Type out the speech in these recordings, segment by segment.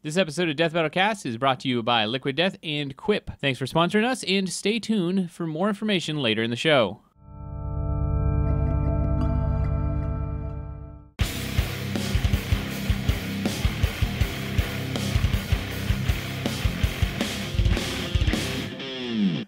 This episode of Death Battle Cast is brought to you by Liquid Death and Quip. Thanks for sponsoring us, and stay tuned for more information later in the show.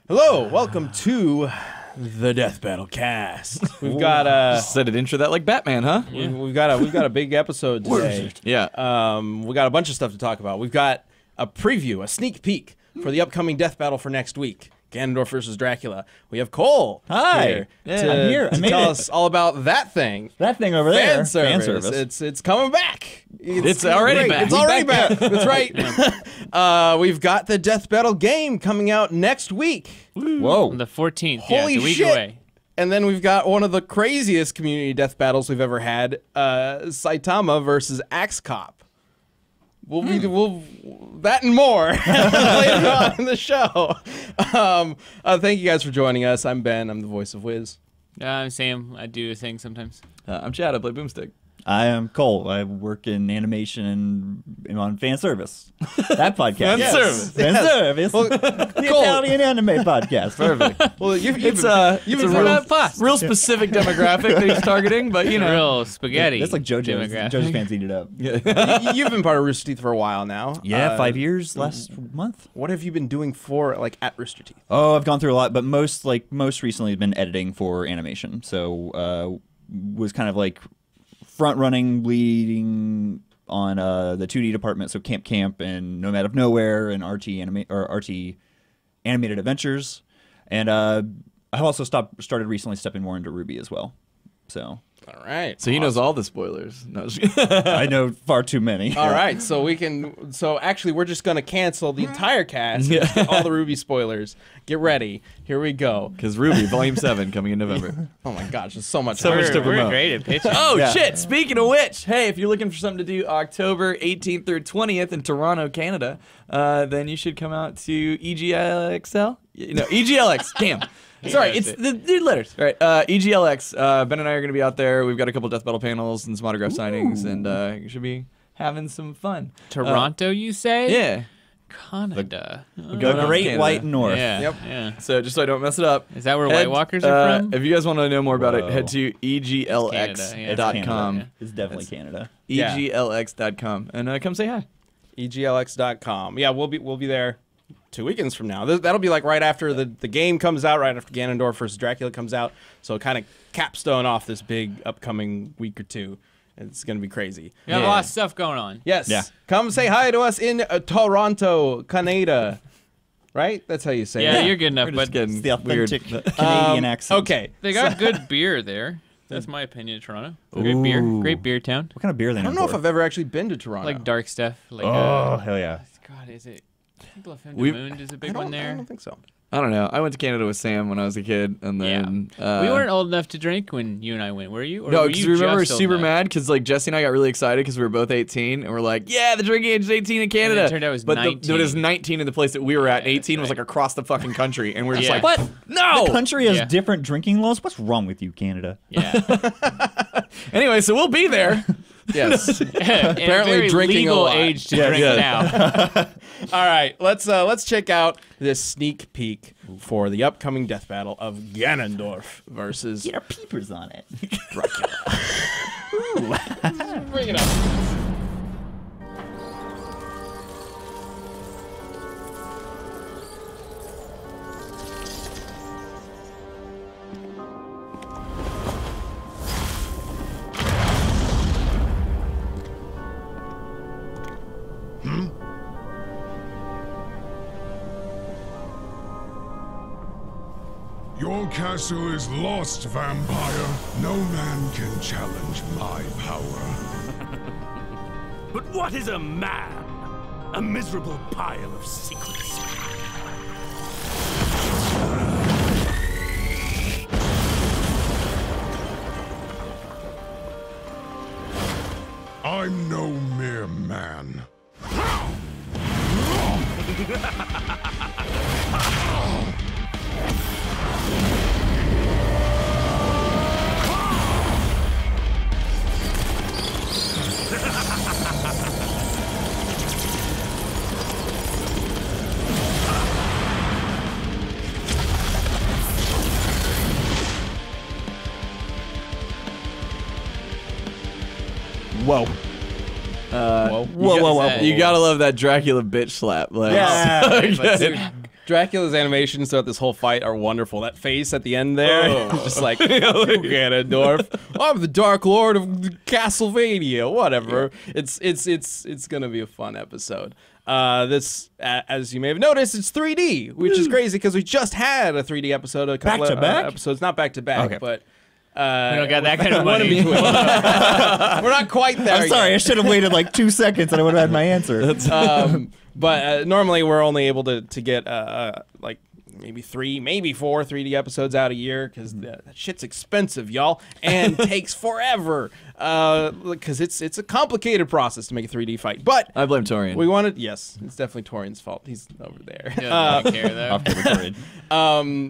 Hello, welcome to the Death Battle Cast. We've got Just said it intro that like Batman, huh? we've got a big episode today. Yeah. We got a bunch of stuff to talk about. We've got a preview, a sneak peek for the upcoming Death Battle for next week. Ganondorf versus Dracula. We have Cole. Hi. Here Yeah, to, I'm here. I to made tell it. us all about that thing. That thing over there. Fan service. It's coming back. It's already great. back. It's already back. That's right. We've got the Death Battle game coming out next week. Whoa. On the 14th, Holy it's a week shit. away. And then we've got one of the craziest community death battles we've ever had, Saitama versus Axe Cop. We'll that and more later on in the show. Thank you guys for joining us. I'm Ben. I'm the voice of Wiz. I'm Sam. I do a thing sometimes. I'm Chad. I play Boomstick. I am Cole. I work in animation and am on Fan Service. That podcast. Fan Yes. service. Fan Yes. Service. Well, The Cole, Italian anime podcast. Perfect. well, you've It's been, a Plus. real specific demographic that he's targeting, but you know. Real spaghetti. That's like JoJo's. demographic. JoJo's fans eat it up. you've been part of Rooster Teeth for a while now. Yeah, 5 years last month. What have you been doing for at Rooster Teeth? Oh, I've gone through a lot, but most recently been editing for animation. So was kind of like front running, leading on the 2D department. So Camp and Nomad of Nowhere and RT Animated Adventures, and I've also started recently stepping more into Ruby as well. So All right. So he knows all the spoilers. No, just kidding. I know far too many. All right, so actually we're just gonna cancel the entire cast, and just get all the Ruby spoilers. Get ready. Here we go. Because Ruby, Volume 7, coming in November. Oh my gosh, there's so much. So much to We're promote. great at pitching. Oh, Yeah. shit. Speaking of which, hey, if you're looking for something to do October 18th through 20th in Toronto, Canada, then you should come out to EGLXL? No, EGLX. Damn. Sorry, it's the letters. All right, EGLX. Ben and I are going to be out there. We've got a couple Death Battle panels and some autograph signings, and you should be having some fun. Toronto, you say? Yeah. Canada. The Going on Great Canada. White North. Yeah. Yep. Yeah. So just so I don't mess it up. Is that where White Walkers are from? If you guys want to know more about it, Whoa. head to Canada, yeah. eglx.com. Yeah. It's definitely Canada. Yeah. eglx.com. And come say hi. EGLX.com. Yeah, we'll be there 2 weekends from now. That'll be like right after the game comes out, right after Ganondorf versus Dracula comes out. So kind of capstone off this big upcoming week or two. It's gonna be crazy. We got a lot of stuff going on. Yes. Yeah. Come say hi to us in Toronto, Canada. Right? That's how you say Yeah, it. you're good enough, We're but just getting It's the authentic weird. Canadian accent. Okay. they got good beer there. That's my opinion of Toronto. Great beer town. What kind of beer are they I don't know if I've ever actually been to Toronto. Like dark stuff. Like Oh, hell yeah. God, is it? I think La Femme We've- de Moon is a I big don't, one I there. don't think so. I don't know. I went to Canada with Sam when I was a kid, and then We weren't old enough to drink when you and I went, were you? Or No, were because you we remember just old super enough? mad because like Jesse and I got really excited because we were both 18 and we're like, yeah, the drinking age is 18 in Canada. it turned out it was but 19. it was 19 in the place that we were at. Yeah, 18 was that's like across the fucking country, and we we're just Yeah. like, What? no. The country has Yeah. different drinking laws? What's wrong with you, Canada? Yeah. Anyway, so we'll be there. Yes. Apparently Apparently drinking a legal lot. age to Yes, drink yes. now. All right, let's check out this sneak peek for the upcoming death battle of Ganondorf versus Get our peepers on it. Dracula. Bring it up. Your castle is lost, vampire. No man can challenge my power. But what is a man? A miserable pile of secrets. I'm no mere man. Whoa. Whoa. You gotta love that Dracula bitch slap. Like, Dracula's animations throughout this whole fight are wonderful. That face at the end there, just like, Ganondorf. I'm the Dark Lord of Castlevania. Whatever. It's gonna be a fun episode. This, as you may have noticed, it's 3D, which is crazy because we just had a 3D episode a couple of episodes, not back to back, but. We don't got that kind of money. We're not quite there. I'm sorry, I should have waited like 2 seconds and I would have had my answer. But normally we're only able to get like maybe 3, maybe 4 3D episodes out a year because that shit's expensive, y'all, and takes forever because it's a complicated process to make a 3D fight. But I blame Torian. we wanted, yes, it's definitely Torian's fault. He's over there. Doesn't care, though.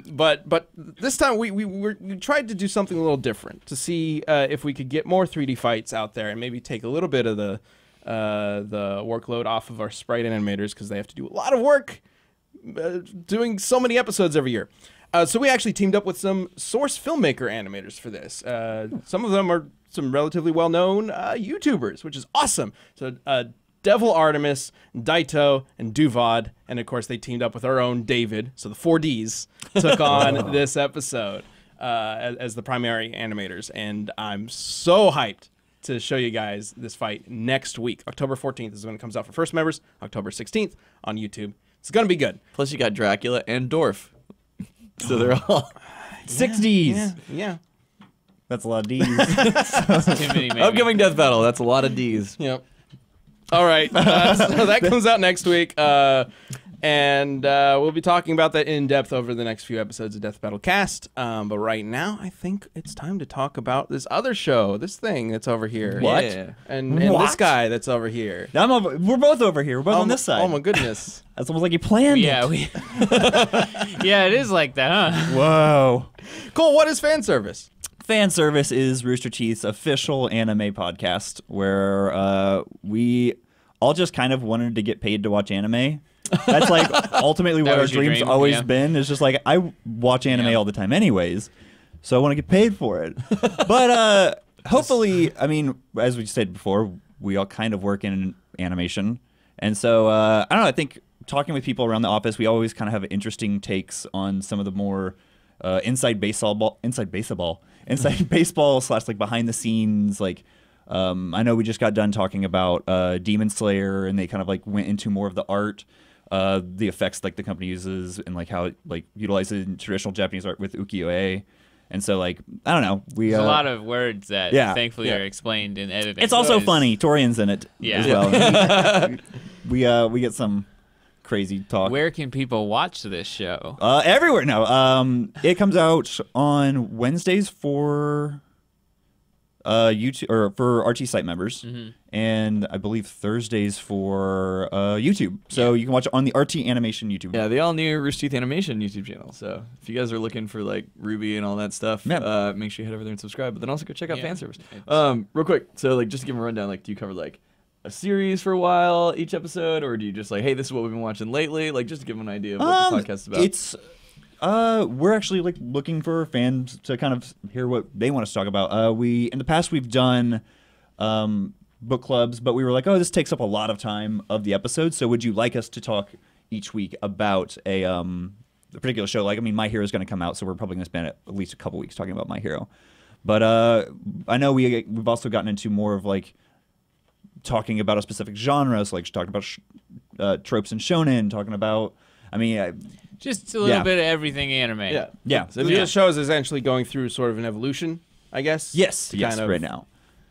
But this time we tried to do something a little different to see if we could get more 3D fights out there and maybe take a little bit of the workload off of our sprite animators because they have to do a lot of work doing so many episodes every year. So we actually teamed up with some Source filmmaker animators for this. Some of them are some relatively well-known YouTubers, which is awesome. So Devil Artemis, Daito, and Duvod, and of course they teamed up with our own David. So the 4Ds took on this episode as the primary animators, and I'm so hyped to show you guys this fight next week. October 14th is when it comes out for first members. October 16th on YouTube. It's gonna be good. Plus, you got Dracula and Dorf. So they're all 60s. Yeah. That's a lot of D's. Too many, maybe. upcoming death battle. That's a lot of D's. Yep. All right. So that comes out next week. And we'll be talking about that in depth over the next few episodes of Death Battle Cast. But right now, I think it's time to talk about this other show, this thing that's over here. What? Yeah. And this guy that's over here. We're both over here. We're both on this side. Oh my goodness. That's almost like you planned Yeah, it. yeah, it is like that, huh? Whoa. Cool. What is fan service? Fan Service is Rooster Teeth's official anime podcast where we all just kind of wanted to get paid to watch anime. That's like ultimately what our was your dreams dream, always yeah. been. Is just like I watch anime all the time anyways, so I want to get paid for it. But hopefully, I mean, as we stated before, we all kind of work in animation, and so I don't know. I think talking with people around the office, we always kind of have interesting takes on some of the more inside baseball / like behind the scenes like. I know we just got done talking about Demon Slayer, and they kind of like went into more of the art, the effects like the company uses, and like how it like utilizes traditional Japanese art with ukiyo-e. And so like I don't know, There's a lot of words that thankfully are explained in editing. It's also funny. Torian's in it as well. we get some crazy talk. Where can people watch this show? Everywhere now. It comes out on Wednesdays for YouTube or for RT site members, and I believe Thursdays for YouTube. So you can watch it on the RT Animation YouTube. Yeah, the all new Rooster Teeth Animation YouTube channel. So if you guys are looking for like Ruby and all that stuff, make sure you head over there and subscribe. But then also go check out fan service. Real quick, so like just to give them a rundown, like do you cover like a series for a while each episode, or do you just like, hey, this is what we've been watching lately? Like just to give them an idea of what the podcast is about. It's we're actually like looking for fans to kind of hear what they want us to talk about. In the past we've done book clubs, but we were like, oh, this takes up a lot of time of the episode. So would you like us to talk each week about a particular show? Like, I mean, My Hero is going to come out, so we're probably going to spend at least a couple weeks talking about My Hero. But I know we've also gotten into more of like talking about a specific genre. So like talking about tropes and shonen, talking about, I mean. Just a little bit of everything anime. Yeah. So the show is essentially going through sort of an evolution, I guess. Yes, kind of right now.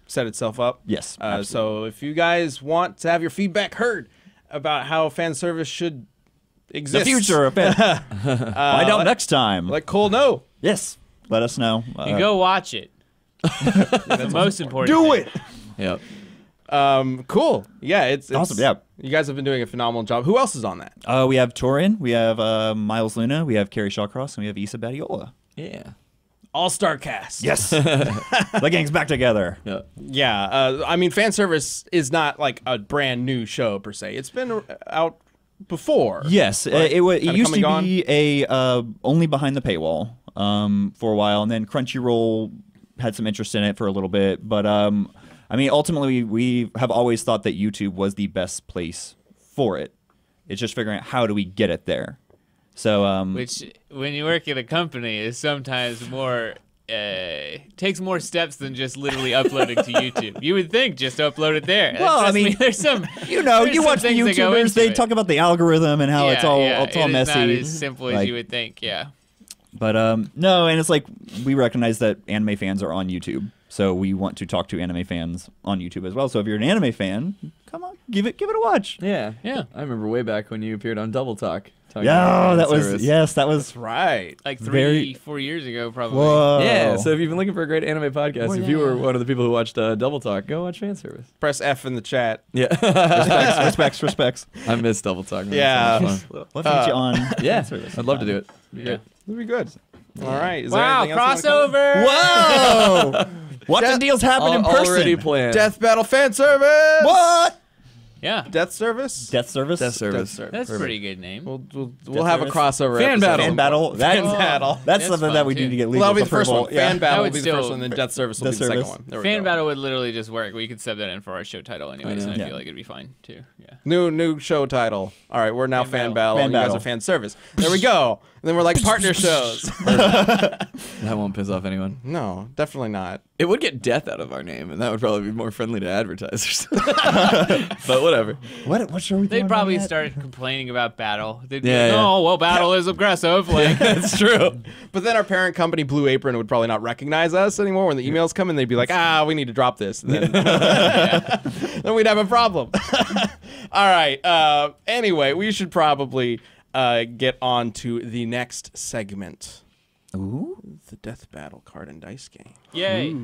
Set itself up. Yes, so if you guys want to have your feedback heard about how fan service should exist, The future of it. Find out next time. let Cole know. Yes, let us know. And go watch it. That's the most important. Do thing. it. Yep. Cool. Yeah, it's Awesome, yeah. You guys have been doing a phenomenal job. Who else is on that? We have Torian, we have Miles Luna, we have Carrie Shawcross, and we have Issa Badiola. Yeah. All-star cast. Yes. The gang's back together. Yeah. Yeah. I mean, fan service is not like a brand new show per se. It's been out before. Yes, Right? it Kinda used come to and be a only behind the paywall for a while, and then Crunchyroll had some interest in it for a little bit. But I mean, ultimately, we have always thought that YouTube was the best place for it. It's just figuring out how do we get it there. So, Which, when you work at a company, is sometimes more takes more steps than just literally uploading to YouTube. You would think just upload it there. Well, Trust I mean, me, there's some. you know, there's you some watch the things that go YouTubers, into they it. talk about the algorithm and how it's all messy. It is not as simple as Like, you would think. Yeah. But no, and it's like we recognize that anime fans are on YouTube, so we want to talk to anime fans on YouTube as well. So if you're an anime fan, come on, give it a watch. Yeah. Yeah. I remember way back when you appeared on Double Talk. Yeah, that was Right. Like Very- 4 years ago, probably. Whoa. Yeah, so if you've been looking for a great anime podcast, Oh, if you yeah. were one of the people who watched Double Talk, go watch Fan Service. Press F in the chat. Yeah. respects. I miss Double Talk. Man. Yeah. It's so much fun. Love to get you on. Yeah, I'd love to do it. Yeah. That'd be good. All right. Is there Wow, anything else you wanna crossover! Whoa! Watching Death- deals happen in person. Already planned. Death Battle fan service. What? Yeah. Death service. Death service. Death Service. service. That's a pretty good name. We'll have a service. crossover. Fan episode. battle. Fan battle. Fan battle. That's That's something fun, that we too. need to get Well, legal that'll be the first approval. one. Yeah. Fan battle That will would be the first still- one, then Death Service will be Death the second Service. one. There we Fan go. battle would literally just work. We could sub that in for our show title anyways, and I know. feel like it'd be fine too. Yeah. New show title. All right, we're now Fan fan battle. battle. Fan and you guys battle. are fan service. There we go. And then we're like partner shows. That won't piss off anyone. No, definitely not. It would get death out of our name, and that would probably be more friendly to advertisers. But whatever. What show are we They'd throwing probably on yet? start complaining about battle. They'd be Yeah, like, yeah. oh, well, battle is aggressive. Like, That's true. But then our parent company, Blue Apron, would probably not recognize us anymore when the emails come in. They'd be like, we need to drop this. And then, then we'd have a problem. All right. Anyway, we should probably get on to the next segment. Ooh. The Death Battle card and dice game. yay.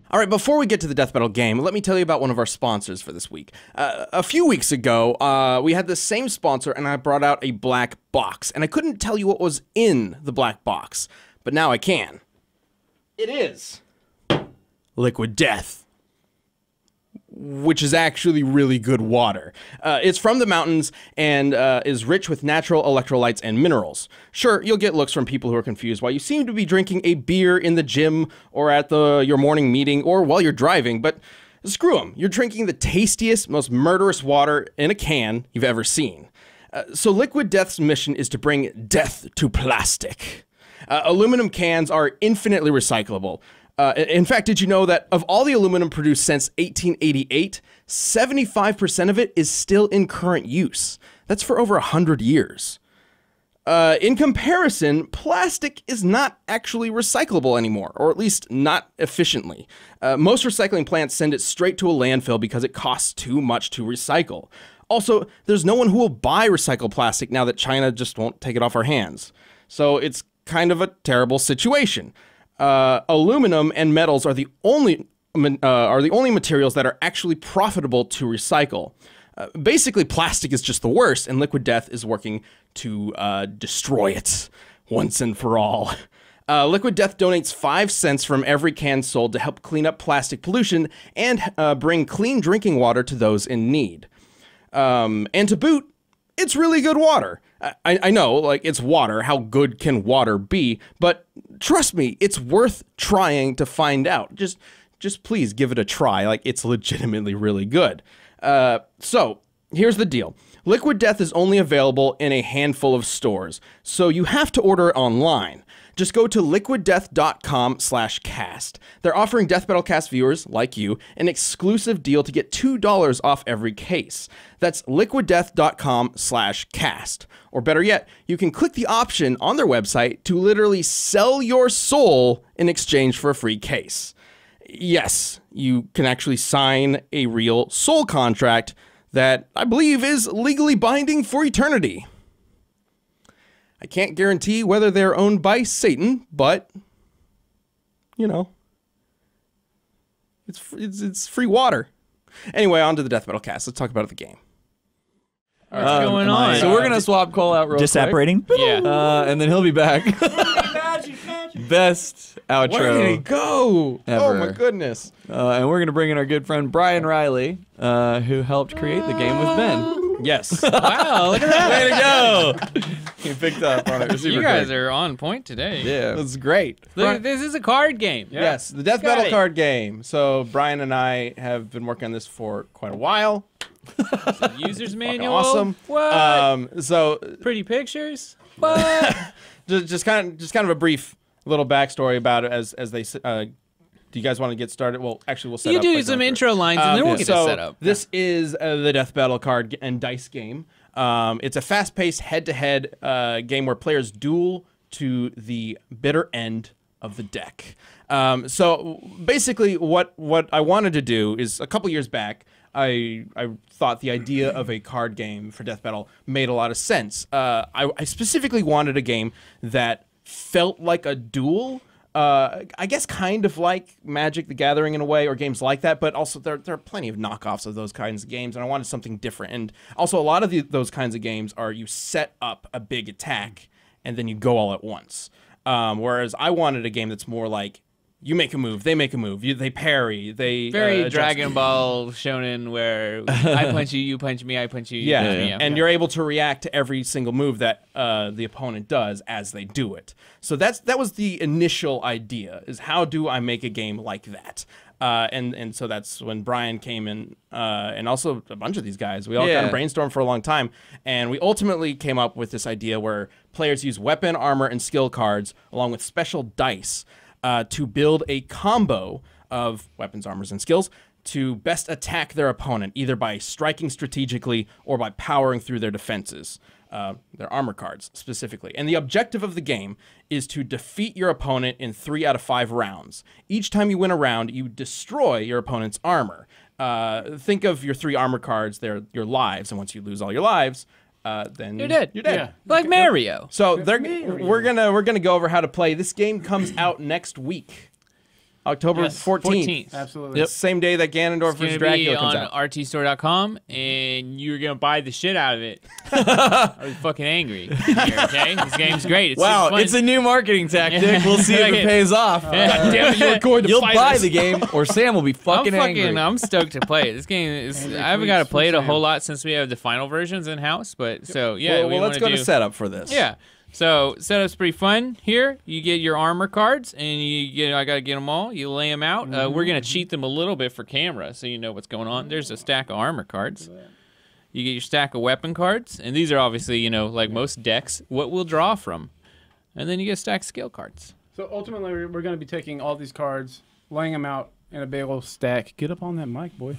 All right, before we get to the Death Battle game, let me tell you about one of our sponsors for this week. A few weeks ago, we had the same sponsor, and I brought out a black box. And I couldn't tell you what was in the black box, but now I can. It is Liquid Death, which is actually really good water. It's from the mountains and is rich with natural electrolytes and minerals. Sure, you'll get looks from people who are confused why you seem to be drinking a beer in the gym or at your morning meeting or while you're driving, but screw them. You're drinking the tastiest, most murderous water in a can you've ever seen. So Liquid Death's mission is to bring death to plastic. Aluminum cans are infinitely recyclable. In fact, did you know that of all the aluminum produced since 1888, 75% of it is still in current use? That's for over 100 years. In comparison, plastic is not actually recyclable anymore, or at least not efficiently. Most recycling plants send it straight to a landfill because it costs too much to recycle. Also, there's no one who will buy recycled plastic now that China just won't take it off our hands. So it's kind of a terrible situation. Aluminum and metals are the only materials that are actually profitable to recycle. Basically, plastic is just the worst, and Liquid Death is working to destroy it once and for all. Liquid Death donates 5 cents from every can sold to help clean up plastic pollution and bring clean drinking water to those in need. And to boot, it's really good water. I know, like, it's water. How good can water be? But trust me, it's worth trying to find out. Just please give it a try. Like, it's legitimately really good. So, here's the deal. Liquid Death is only available in a handful of stores, so you have to order it online. Just go to liquiddeath.com/cast. They're offering Death Battle Cast viewers, like you, an exclusive deal to get $2 off every case. That's liquiddeath.com/cast. Or better yet, you can click the option on their website to literally sell your soul in exchange for a free case. Yes, you can actually sign a real soul contract that I believe is legally binding for eternity. I can't guarantee whether they're owned by Satan, but, you know, it's free water. Anyway, on to the Death Battle Cast. Let's talk about the game. What's going on? So we're going to swap Cole out real quick. Disapparating? Yeah. And then he'll be back. Best outro. Where did he go? Ever. Oh my goodness. And we're going to bring in our good friend Brian Riley, who helped create the game with Ben. Yes. Wow, look at that. Way to go! He picked up on it. It was You super guys quick. are on point today. Yeah. That's great. Look, this is a card game. Yes, the Death Got Battle it. card game. So Brian and I have been working on this for quite a while. User's Fucking manual. awesome. What? So Pretty pictures. What? just kind of a brief little backstory about it as they. Do you guys want to get started? Well, actually, we'll set You up. do like, some going through. intro lines, and then we'll get so to set up. This is the Death Battle card and dice game. It's a fast-paced, head-to-head game where players duel to the bitter end of the deck. So basically, what I wanted to do is a couple years back, I thought the idea of a card game for Death Battle made a lot of sense. I specifically wanted a game that felt like a duel. I guess kind of like Magic the Gathering in a way, or games like that, but also there are plenty of knockoffs of those kinds of games, and I wanted something different. And also, a lot of those kinds of games are you set up a big attack, and then you go all at once. Whereas I wanted a game that's more like, you make a move, they make a move, they parry, they Very adjust- Dragon Ball Shonen, where I punch you, you punch me, I punch you, you Yeah, punch me. and you're able to react to every single move that the opponent does as they do it. So that was the initial idea: is how do I make a game like that? And so that's when Brian came in, and also a bunch of these guys. We all kind of brainstormed for a long time, and we ultimately came up with this idea where players use weapon, armor, and skill cards along with special dice to build a combo of weapons, armors, and skills to best attack their opponent, either by striking strategically or by powering through their defenses, their armor cards specifically. And the objective of the game is to defeat your opponent in 3 out of 5 rounds. Each time you win a round, you destroy your opponent's armor. Think of your 3 armor cards, they're your lives, and once you lose all your lives, then You're dead. You're dead. Yeah. Like Mario. So we're gonna go over how to play. This game comes out next week, October Yes, 14th. Absolutely. Yep. Same day that Ganondorf It's going vs. to be Dracula comes on out. rtstore.com, and you're going to buy the shit out of it. I was fucking angry. Here, okay? This game's great. It's Wow, super fun. it's a new marketing tactic. We'll see if Okay. it pays off. God damn it, you're going to You'll fight buy us. the game, or Sam will be fucking angry. I'm stoked to play it. This game is. Angry I haven't got to tweets play it a from whole Sam. lot since we have the final versions in house. But so yeah, well, let's go to setup for this. Yeah. So setup's pretty fun here. You get your armor cards, and I gotta get them all. You lay them out. We're gonna cheat them a little bit for camera, so you know what's going on. There's a stack of armor cards. You get your stack of weapon cards, and these are obviously, like most decks, what we'll draw from. And then you get a stack of skill cards. So ultimately, we're going to be taking all these cards, laying them out in a big old stack. Get up on that mic, boy.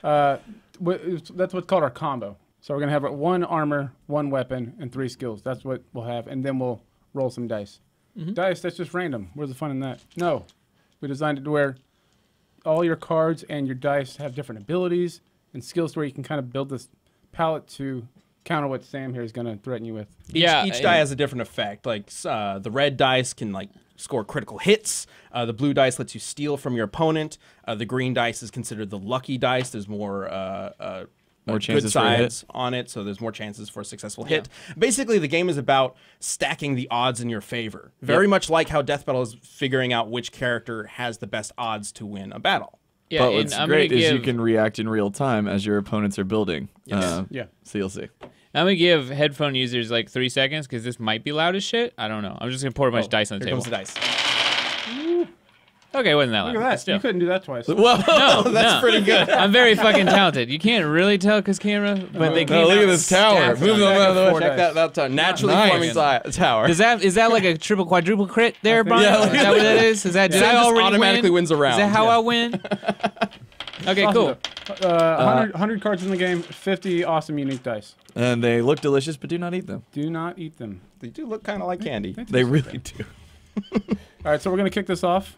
That's what's called our combo. So we're going to have 1 armor, 1 weapon, and 3 skills. That's what we'll have. And then we'll roll some dice. Dice, that's just random. Where's the fun in that? No. We designed it to where all your cards and your dice have different abilities and skills where you can kind of build this palette to counter what Sam here is going to threaten you with. Each die has a different effect. Like the red dice can score critical hits. The blue dice lets you steal from your opponent. The green dice is considered the lucky dice. There's more chances good for a hit. sides on it, so there's more chances for a successful hit. Basically, the game is about stacking the odds in your favor. Very much like how Death Battle is figuring out which character has the best odds to win a battle. Yeah, But and what's I'm great gonna is you give, can react in real time as your opponents are building. Yes. Yeah. So you'll see. I'm gonna give headphone users like 3 seconds because this might be loud as shit. I don't know. I'm just gonna pour a bunch of dice on the Here table. comes the dice. Okay, wasn't that loud. Look at that. Still. You couldn't do that twice. Well, No, That's no. pretty good. I'm very fucking talented. You can't really tell because camera, but they no, came look out at this tower. stacked Move on them it. out of the way. Four Check dice. that naturally Nice. forming tower. Is that like a triple quadruple crit there, think Brian? so. Is that what that is? Is that did Sam I just already automatically win? wins a round. Is that how Yeah. I win? Okay, cool. 100 cards in the game, 50 awesome unique dice. and they look delicious, but do not eat them. Do not eat them. They do look kind of like candy. They really do. All right, so we're going to kick this off.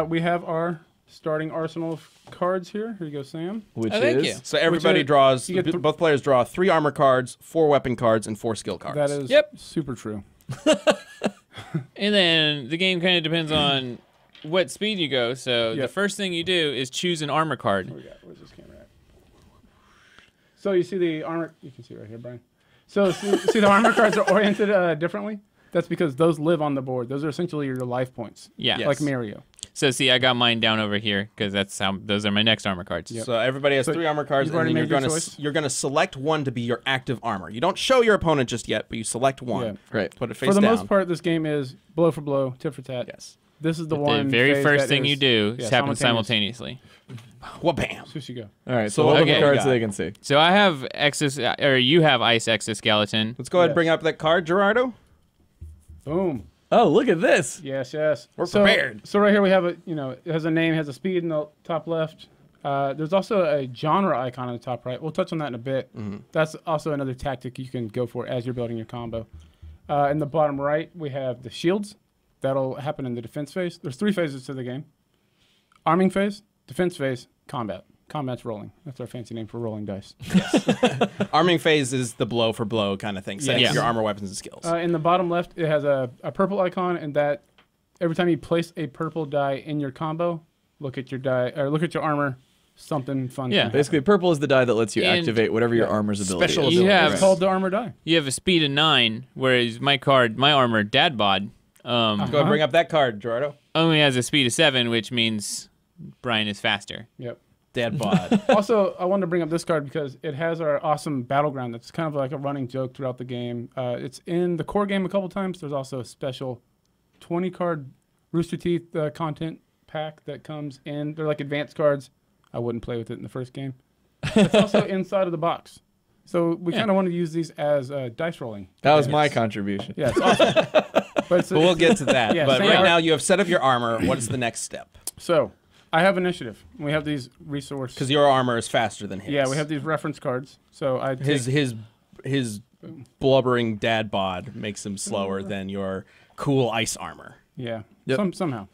We have our starting arsenal of cards here. Here you go, Sam. Which Oh, thank is you. So everybody Which are- draws. you get Both players draw 3 armor cards, 4 weapon cards, and 4 skill cards. That is Yep. super true. And then the game kind of depends on what speed you go. So the Yep. first thing you do is choose an armor card. Where's this camera at? So you see the armor. You can see right here, Brian. So see the armor cards are oriented differently. That's because those live on the board. Those are essentially your life points. Yeah. Yes. Like Mario. So see, I got mine down over here because those are my next armor cards. So everybody has So 3 armor cards, you've and already then made your you're choice? gonna select one to be your active armor. You don't show your opponent just yet, but you select one. Yeah. Right. Put it face For the down. most part, this game is blow for blow, tit for tat. Yes. This is the The one. very phase first that thing is- you do yeah, happens simultaneously. Well, bam. Sushi go. All right. So So hold up okay, the cards got so it. they can see. So I have or you have Ice Exoskeleton. Let's go ahead and Yes. bring up that card, Gerardo. Boom. Oh, look at this. Yes, yes. We're so, prepared. So right here we have it has a name, has a speed in the top left. There's also a genre icon on the top right. We'll touch on that in a bit. That's also another tactic you can go for as you're building your combo. In the bottom right, we have the shields. That'll happen in the defense phase. There's 3 phases to the game. Arming phase, defense phase, combat. Combat's rolling. That's our fancy name for rolling dice. Arming phase is the blow for blow kind of thing, setting Yes. up your armor, weapons, and skills. In the bottom left, it has a purple icon, and that every time you place a purple die in your combo, look at your die or look at your armor. Something fun. Yeah. can Basically, purple is the die that lets you And- activate whatever your armor's ability Special is. You ability. have happen. It's called the armor die. you have a speed of 9, whereas my armor Dad Bod, Go ahead and bring up that card, Gerardo. only has a speed of 7, which means Brian is faster. Yep. Dad bod. Also, I wanted to bring up this card because it has our awesome battleground. That's kind of like a running joke throughout the game. It's in the core game a couple times. There's also a special 20-card Rooster Teeth content pack that comes in. They're like advanced cards. I wouldn't play with it in the first game. It's also inside of the box. So we kind of want to use these as dice rolling. That was my contribution. Yeah, it's awesome. But it's But we'll get to that. Yeah, but same right art. now you have set up your armor. What is the next step? So I have initiative. We have these resources. Because your armor is faster than his. Yeah, we have these reference cards. So I take, his blubbering dad bod makes him slower than your cool ice armor. yeah, Yep. somehow.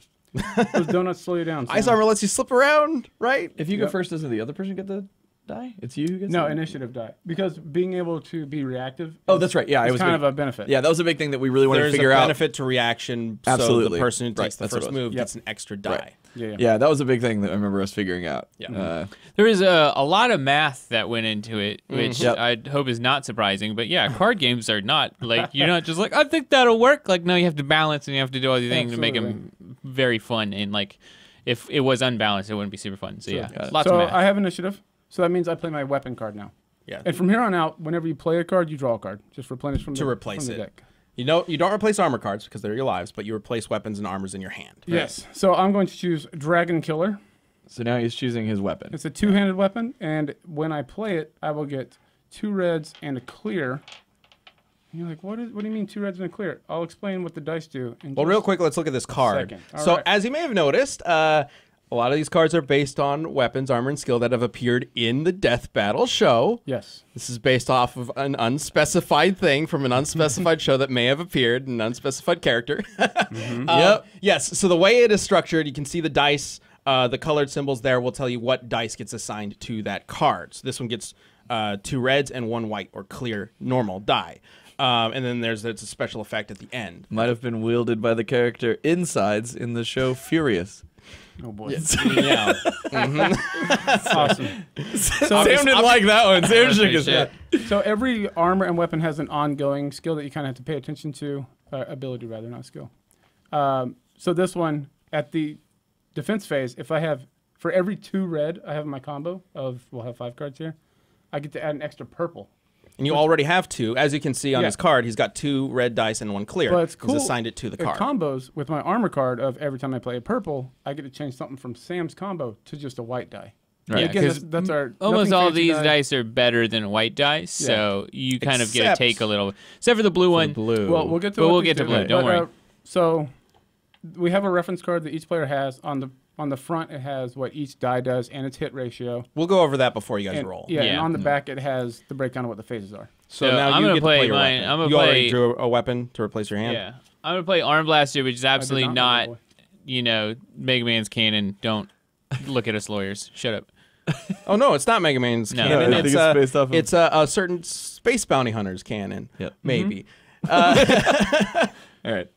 Those donuts slow you down. Ice somehow. armor lets you slip around, right? If you go Yep. first, doesn't the other person get the die? It's you who gets No, the initiative die. Because being able to be reactive Oh, that's right. Yeah, I is was kind big- of a benefit. Yeah, that was a big thing that we really wanted There's to figure a out. benefit to reaction, so Absolutely. the person who Right, takes the that's what first it was. move Yep. gets an extra die. Right. Yeah. Yeah, that was a big thing that I remember us figuring out. Yeah. There is a lot of math that went into it, which Yep. I hope is not surprising. But yeah, card games are not like you're not just like I think that'll work. Like no, you have to balance and you have to do all these things to make them very fun. And like if it was unbalanced, it wouldn't be super fun. So yeah, Got it. lots So of math. I have initiative. So that means I play my weapon card now. Yeah. And from here on out, whenever you play a card, you draw a card. Just replenish from To the, replace from the it. deck. You don't replace armor cards because they're your lives, but you replace weapons and armors in your hand. Yes. So I'm going to choose Dragon Killer. So now he's choosing his weapon. It's a 2-handed weapon, and when I play it, I will get 2 reds and a clear. And you're like, what do you mean 2 reds and a clear? I'll explain what the dice do. In Well, just real quick, let's look at this card. second. All So, right. as you may have noticed, a lot of these cards are based on weapons, armor, and skill that have appeared in the Death Battle show. Yes. This is based off of an unspecified thing from an unspecified show that may have appeared in an unspecified character. Yep. Yes. So the way it is structured, you can see the dice, the colored symbols there will tell you what dice gets assigned to that card. So this one gets 2 reds and 1 white or clear normal die. And then there's a special effect at the end. Might have been wielded by the character Insides in the show Furious. Oh, boy. Yeah. Awesome. Sam didn't like that one. Sam shook his Shit. head. So every armor and weapon has an ongoing skill that you kind of have to pay attention to. Ability, rather, not skill. So this one, at the defense phase, if I have, for every 2 red I have in my combo we'll have 5 cards here, I get to add an extra purple. And you already have 2. As you can see on Yeah. his card, he's got 2 red dice and 1 clear. But it's cool. He's assigned it to the It card. combos with my armor card of every time I play a purple, I get to change something from Sam's combo to just a white die. Right. And again, Yeah, 'cause that's our Almost nothing all fancy these die. dice are better than white dice, so you kind of get Except- to take a little, except for the blue one. Blue. Well, we'll get to But what we'll these get to do. blue, don't But, worry. So we have a reference card that each player has. On the front, it has what each die does and its hit ratio. We'll go over that before you guys And, roll. yeah, and Yeah. on the back, it has the breakdown of what the phases are. So So now I'm you gonna get play to play your mine. weapon. I'm gonna you already play- drew a weapon to replace your hand? Yeah, I'm gonna play Arm Blaster, which is absolutely not know not, Mega Man's canon. Don't look at us lawyers. Shut up. Oh, no, it's not Mega Man's No. canon. No, I think it's based off of- It's a certain space bounty hunter's canon. Yep. Maybe. All right.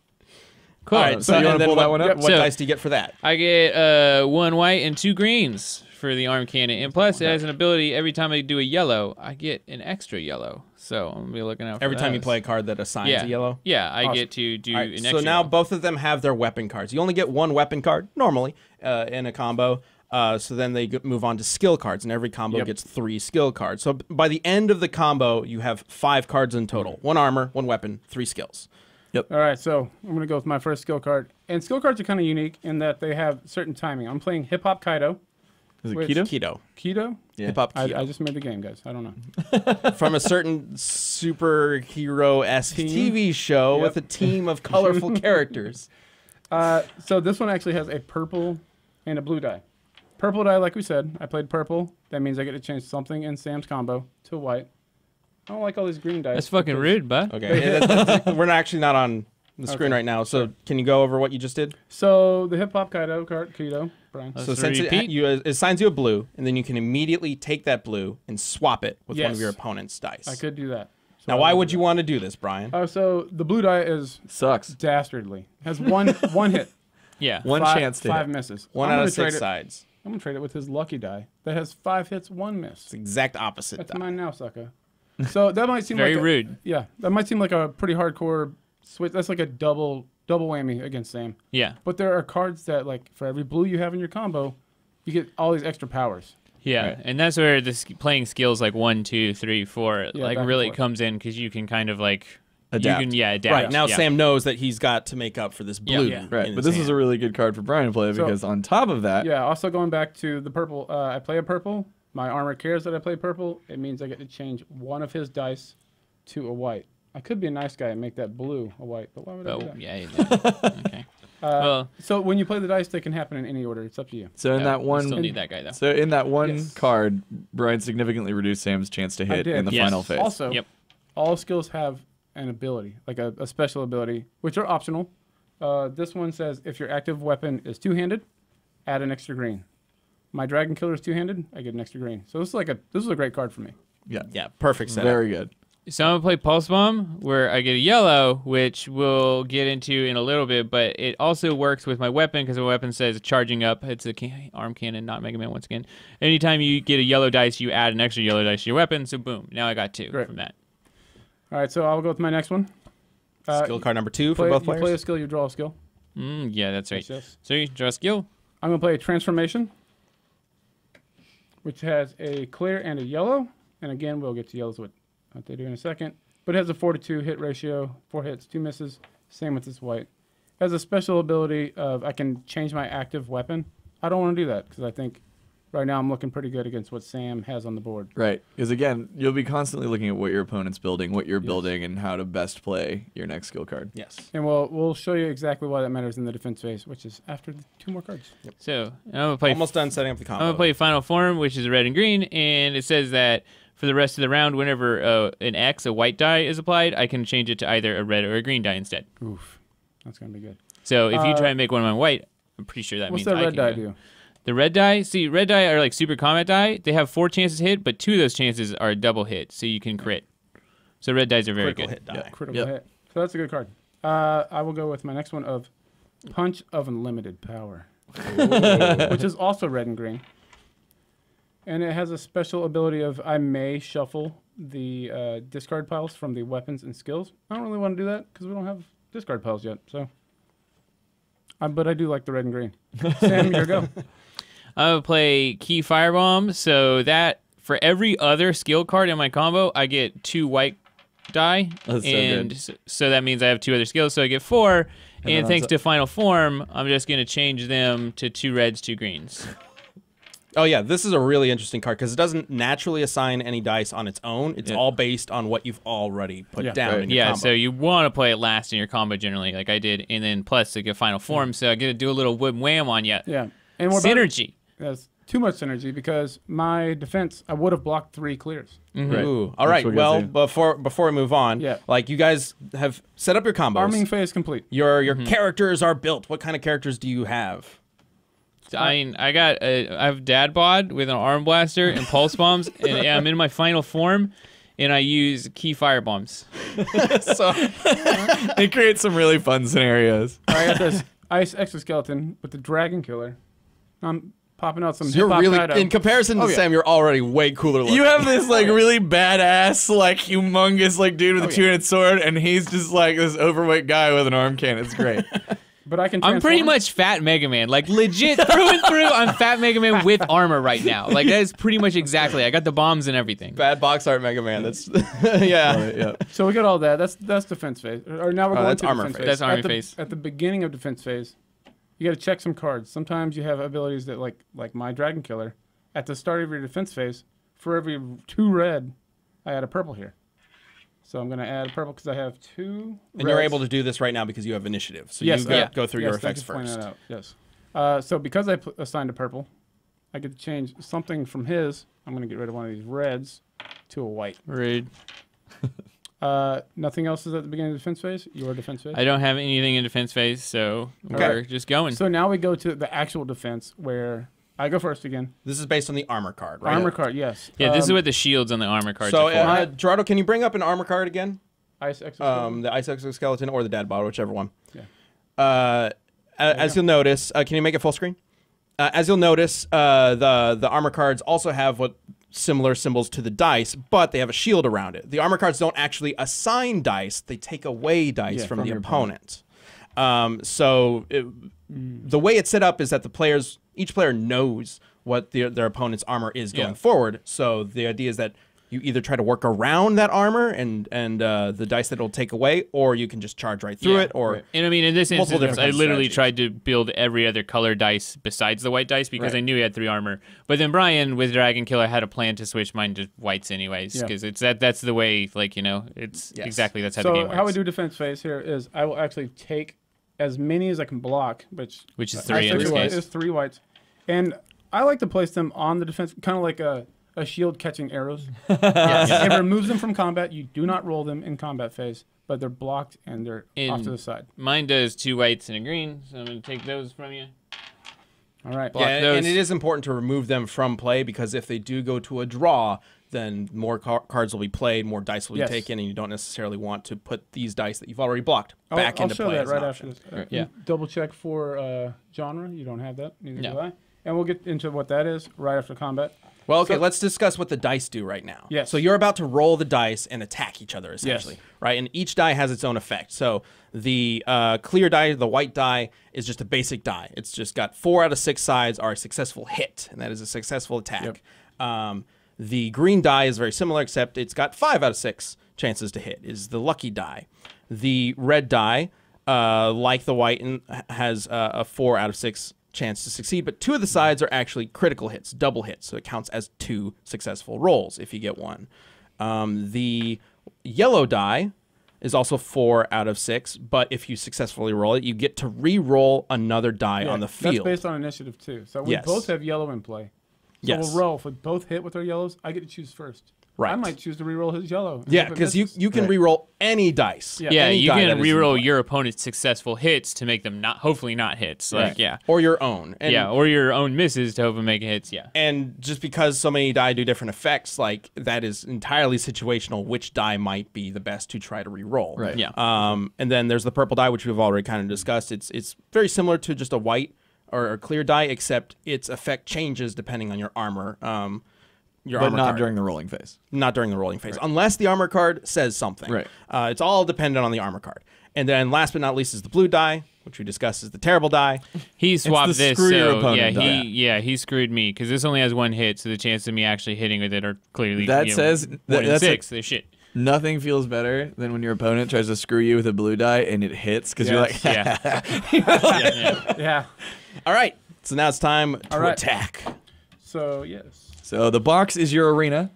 Cool. All right, So you and wanna then pull that one up? What So- dice do you get for that? I get 1 white and 2 greens for the arm cannon, and plus it has an ability. Every time I do a yellow, I get an extra yellow. So I'm gonna be looking out for Every time you those. play a card that assigns yeah, a yellow. Yeah, I Awesome. get to do All an right, extra. so now yellow. both of them have their weapon cards. You only get one weapon card normally in a combo. So then they move on to skill cards, and every combo gets 3 skill cards. So by the end of the combo, you have 5 cards in total: 1 armor, 1 weapon, 3 skills. All right, so I'm going to go with my first skill card. And skill cards are kind of unique in that they have certain timing. I'm playing Hip Hop Kaido. Is it Which- keto? Keto. Keto? Yeah. Hip hop keto. I just made the game, guys. I don't know. From a certain superhero-esque Team? TV show Yep. with a team of colorful characters. So this one actually has a purple and a blue die. Purple die, like we said, I played purple. That means I get to change something in Sam's combo to white. I don't like all these green dice. That's fucking because- rude, bud. Okay, we're actually not on the screen right now. So can you go over what you just did? So the Hip Hop Kaido card, Keto, Brian. Let's So since repeat. it assigns you a blue, and then you can immediately take that blue and swap it with one of Yes. your opponent's dice. I could do that. So Now, I why will would do you want to do this, Brian? that. Oh, so the blue die is Sucks. dastardly. Has one hit. Yeah. One five, chance to 5 hit. misses. One I'm out gonna of trade 6 it- sides. I'm gonna trade it with his lucky die that has 5 hits, 1 miss. It's the exact opposite. That's die. mine now, sucker. So that might seem Very like rude. Yeah, that might seem like a pretty hardcore switch. That's like a double whammy against Sam. Yeah. But there are cards that, like, for every blue you have in your combo, you get all these extra powers. Yeah, Right. and that's where the playing skills like 1, 2, 3, 4 Yeah, like back and really forth. comes in because you can kind of like Adapt. You can adapt. Right now, yeah. Sam knows that he's got to make up for this blue. Yeah. Right, in but his this is hand. a really good card for Brian to play So- because on top of that, Yeah, also going back to the purple, I play a purple. My armor cares that I play purple. It means I get to change one of his dice to a white. I could be a nice guy and make that blue a white, but why would I do Oh, that? yeah. yeah. Okay. Well, So when you play the dice, they can happen in any order. It's up to you. so in yeah, that we one, still need that guy though. so in that one Yes. card, Brian significantly reduced Sam's chance to hit did. in the Yes. final phase. Also, Yep. all skills have an ability, like a special ability, which are optional. This one says if your active weapon is two-handed, add an extra green. My Dragon Killer is two-handed, I get an extra green. So this is a great card for me. Yeah, perfect setup. Very good. So I'm gonna play Pulse Bomb, where I get a yellow, which we'll get into in a little bit. But it also works with my weapon because the weapon says charging up. It's a arm cannon, not Mega Man once again. Anytime you get a yellow dice, you add an extra yellow dice to your weapon. So boom, now I got 2 Great. from that. All right, so I'll go with my next one. Skill card number 2 for Play, both you players. play a skill, you draw a skill. Yeah, that's right. Yes. So you draw a skill. I'm going to play a Transformation, which has a clear and a yellow. And again, we'll get to yellows what they do in a second. But it has a 4-to-2 hit ratio, 4 hits, 2 misses. Same with this white. It has a special ability of I can change my active weapon. I don't want to do that because I think right now I'm looking pretty good against what Sam has on the board. Right, because again, you'll be constantly looking at what your opponent's building, what you're building, and how to best play your next skill card. Yes. And we'll show you exactly why that matters in the defense phase, which is after the 2 more cards. So I'm gonna play. Almost done setting up the I'm combo. gonna play Final Form, which is red and green, and it says that for the rest of the round, whenever an X, a white die, is applied, I can change it to either a red or a green die instead. Oof, that's going to be good. So if you try and make one of my white, I'm pretty sure that What's means that I red can die go. do? The red die, see, red die are like super combat die. They have 4 chances to hit, but 2 of those chances are double hit, so you can crit. So red dies are very Critical good. hit die. Critical Yep. hit. So that's a good card. I will go with my next one of Punch of Unlimited Power, which is also red and green. And it has a special ability of I may shuffle the discard piles from the weapons and skills. I don't really want to do that because we don't have discard piles yet. So, but I do like the red and green. Sam, your go. I'm gonna play Key Firebomb, so that for every other skill card in my combo, I get 2 white die, That's so and good. so that means I have 2 other skills, so I get 4. then And on thanks top- to Final Form, I'm just gonna change them to 2 reds, 2 greens. Oh yeah, this is a really interesting card because it doesn't naturally assign any dice on its own. It's all based on what you've already put Yeah. down Right. in your Yeah, combo. so you want to play it last in your combo generally, like I did, and then plus to get Final Form, so I get to do a little whim wham on you. Yeah. And we're about, Synergy. that's too much synergy because my defense, I would have blocked 3 clears. Right. Ooh. All right. what Well, goes before we move on, Yeah. like you guys have set up your combos. Arming phase complete. Your characters are built. What kind of characters do you have? I mean, I have Dad Bod with an arm blaster and pulse bombs, and I'm in my Final Form, and I use Key Firebombs. So It creates some really fun scenarios. I got this ice exoskeleton with the Dragon Killer. popping out some You're hip-hop really, guy in comparison to Sam, you're already way cooler looking. You have this like really badass, like humongous like dude with a two-handed sword, and he's just like this overweight guy with an arm cannon. It's great. But I can. I'm pretty transform. much Fat Mega Man, like legit through and through. I'm Fat Mega Man with armor right now. Like that is pretty much exactly. I got the bombs and everything. Bad box art Mega Man. That's yeah. So we got all that. That's defense phase. Or now we're going that's to armor defense phase. That's army at the, phase. At the beginning of defense phase, you got to check some cards. Sometimes you have abilities that like my Dragon Killer. At the start of your defense phase, for every 2 red, I add a purple here. So I'm going to add a purple because I have 2 And you're able to do this right now because you have initiative. So yes, you go through your effects thank you for first. pointing that out. Yes. So because I assigned a purple, I get to change something from his. I'm going to get rid of one of these reds to a white. Rude. Nothing else is at the beginning of defense phase? Your defense phase? I don't have anything in defense phase, so we're just going. So now we go to the actual defense where I go first again. This is based on the armor card, right? Armor card, yes. Yeah, this is what the shields on the armor cards So, are for. Gerardo, can you bring up an armor card again? Ice exoskeleton. The ice exoskeleton or the dad bod, whichever one. Yeah. As you'll notice, can you make it full screen? As you'll notice, the armor cards also have what similar symbols to the dice, but they have a shield around it. The armor cards don't actually assign dice; they take away dice from the opponent. The way it's set up is that each player knows what their opponent's armor is going forward. So the idea is that you either try to work around that armor and the dice that it'll take away, or you can just charge right through it. Or And I mean, in this multiple instance, different I kinds of literally strategies. tried to build every other color dice besides the white dice because I knew he had 3 armor. But then Brian with Dragon Killer had a plan to switch mine to whites anyways because that's the way, like, it's exactly that's how the game works. So how we do defense phase here is I will actually take as many as I can block, which is 3 in this case. Is 3 whites, and I like to place them on the defense, kind of like a shield catching arrows. It removes them from combat. You do not roll them in combat phase, but they're blocked and they're off to the side. Mine does 2 whites and a green, so I'm going to take those from you. All right. Block and those. it is important to remove them from play because if they do go to a draw, then more cards will be played, more dice will be taken, and you don't necessarily want to put these dice that you've already blocked back into I'll show play. that as an right option. after this. Double check for genre. You don't have that. Neither No. do I. And we'll get into what that is right after combat. Well, okay, let's discuss what the dice do right now. Yes. So you're about to roll the dice and attack each other, essentially, right? And each die has its own effect. So the clear die, the white die, is just a basic die. It's just got 4 out of 6 sides are a successful hit, and that is a successful attack. The green die is very similar, except it's got 5 out of 6 chances to hit, is the lucky die. The red die, like the white, has a 4 out of 6 chance to succeed, but 2 of the sides are actually critical hits, double hits, so it counts as 2 successful rolls if you get 1. The yellow die is also 4 out of 6, but if you successfully roll it, you get to re-roll another die on the field. That's based on initiative too. So we both have yellow in play. So we'll roll. If we both hit with our yellows, I get to choose first. Right. I might choose to re-roll his yellow. Yeah, because you can re-roll any dice. Yeah, any you die that can is reroll in play. your opponent's successful hits to make them hopefully not hits. Like, Or your own. And, or your own misses to hopefully make hits. Yeah. And just because so many die do different effects, like that is entirely situational. Which die might be the best to try to re-roll? Right. Yeah. And then there's the purple die, which we've already kind of discussed. It's very similar to just a white or a clear die, except its effect changes depending on your armor. Your But armor not card. during the rolling phase. Not during the rolling phase, unless the armor card says something. Right. It's all dependent on the armor card. And then last but not least is the blue die, which we discussed is the terrible die. He swapped the this, screw your so opponent he screwed me because this only has 1 hit, so the chance of me actually hitting with it are clearly That says 1 that- in that's 6. They're shit. Nothing feels better than when your opponent tries to screw you with a blue die and it hits because you're like, Yeah. Yeah. All right. So now it's time to right. attack. So yes. So the box is your arena,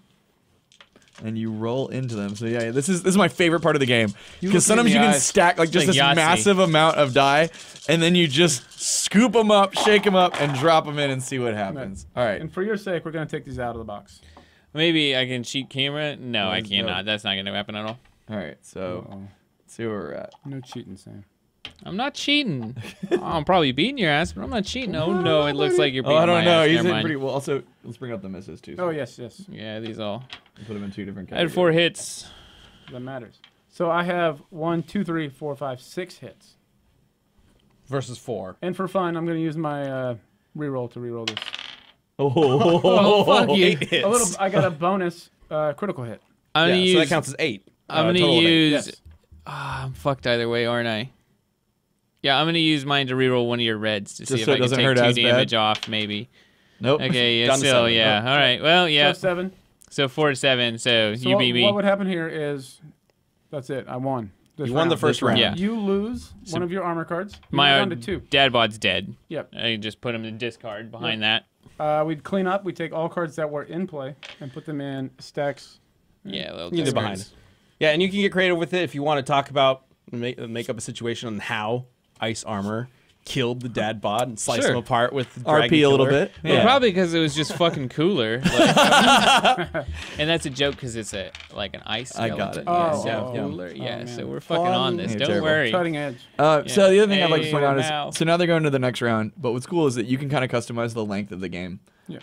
and you roll into them. So yeah, this is my favorite part of the game because sometimes you can stack like just like this Yahtzee. massive amount of die, and then you just scoop them up, shake them up, and drop them in and see what happens. All right. And for your sake, we're gonna take these out of the box. Maybe I can cheat camera. No, I no. cannot. That's not going to happen at all. All right. So let's see where we're at. No cheating, Sam. I'm not cheating. I'm probably beating your ass, but I'm not cheating. Oh no, it looks like you're beating Oh, I don't my know. ass. He's Never in mind. pretty well. Also, let's bring up the misses too. Oh yes. Yeah, these all. Put them in 2 different I had categories. 4 hits. That matters. So I have 1, 2, 3, 4, 5, 6 hits. Versus 4. And for fun, I'm gonna use my reroll to reroll this. Oh, fuck you. Eight hits. I got a bonus critical hit. I'm gonna Yeah, use. so that counts as 8. I'm gonna total of 8. use. Yes. I'm fucked either way, aren't I? Yeah, I'm gonna use mine to reroll one of your reds to see if so I it can doesn't take hurt 2 as damage bad? off, maybe. Nope. Okay, yeah, Down to still, 7. yeah. All right, well, yeah. So 7. So 4 to 7. So, So you beat me. What would happen here is, that's it. I won. This You won the round. first round. Yeah. You lose one of your armor cards. You My go down to 2. dad bod's dead. Yep. I just put him in discard behind that. We'd clean up. We'd take all cards that were in play and put them in stacks. Yeah, little You can do discards. behind. Yeah, and you can get creative with it if you want to talk about make up a situation on how ice armor killed the dad bod and slice Sure. him apart with the RP dragon a little killer. bit. Well, Yeah. probably because it was just fucking cooler. And that's a joke because it's like an ice I got skeleton. it. Yeah, Oh, so oh, cooler. oh, Yeah, man. so we're fucking on this. Yeah, Don't terrible. worry. Cutting edge. So the other thing I'd like to Hey, point out now. is, so now they're going to the next round. But what's cool is that you can kind of customize the length of the game. Yeah.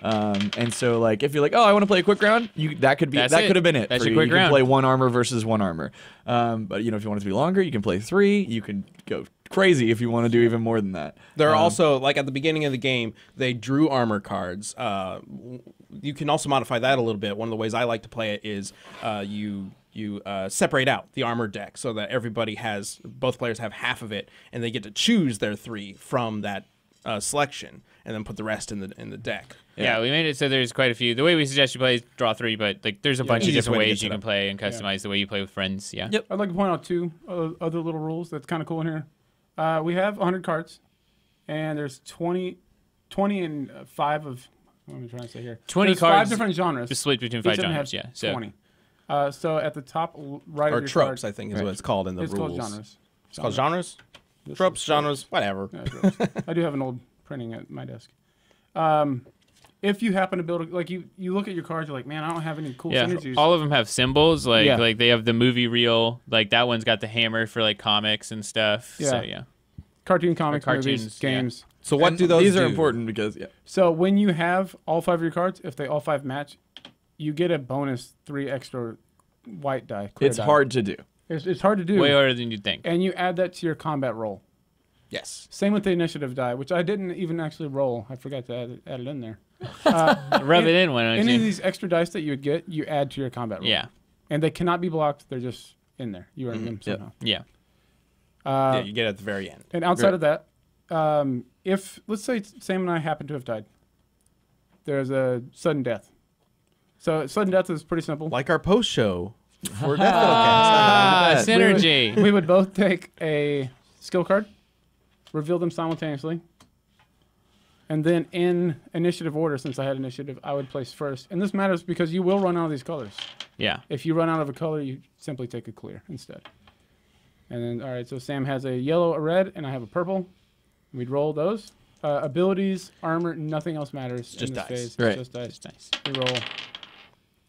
And so like if you're like, oh, I want to play a quick round, that could That's have it. been it. That's for your you. quick You can round. play 1 armor versus 1 armor. But if you want it to be longer, you can play 3. You can go crazy if you want to do even more than that. There are also, like at the beginning of the game, they drew armor cards. You can also modify that a little bit. One of the ways I like to play it is you separate out the armor deck so that both players have half of it, and they get to choose their 3 from that selection, and then put the rest in the deck. Yeah, we made it so there's quite a few. The way we suggest you play is draw 3, but like there's a bunch of easiest different way to ways get you set can up. play and customize the way you play with friends. Yeah. Yep. I'd like to point out 2 other little rules that's kind of cool in here. We have 100 cards, and there's 20 and 5 of, what am I trying to say here? 20 There's cards 5 different genres. Just split between Each 5 of them genres. have Yeah. So 20. So at the top right Or of your tropes, card, I think is what it's called in the it's rules. called genres. It's called genres? Tropes, genres, whatever. Yeah, tropes. I do have an old printing at my desk. If you happen to build, like you look at your cards, you're like, man, I don't have any cool yeah, synergies. all of them have symbols. Like Yeah. like they have the movie reel. Like that one's got the hammer for like comics and stuff. So Yeah. yeah. Cartoon comics, cartoons, movies, yeah. games. So what And do those These do? are important because So when you have all 5 of your cards, if they all 5 match, you get a bonus 3 extra white die. Clear it's die. hard to do. It's hard to do. Way harder than you'd think. And you add that to your combat roll. Yes. Same with the initiative die, which I didn't even actually roll. I forgot to add it in there. Rub it in, why don't Any of you? these extra dice that you would get, you add to your combat roll. Yeah. And they cannot be blocked. They're just in there. You earn them somehow. Yeah. Yeah, you get it at the very end. And outside of that, if, let's say Sam and I happen to have died, there's a sudden death. So sudden death is pretty simple. Like our post show for Death Metal Ah, Cast. synergy. We would both take a skill card, reveal them simultaneously, and then in initiative order, since I had initiative, I would place first. And this matters because you will run out of these colors. Yeah. If you run out of a color, you simply take a clear instead. And then, all right, so Sam has a yellow, a red, and I have a purple. We'd roll those. Abilities, armor, nothing else matters Just in this dice. phase. Right. It's just dice. Nice. We roll.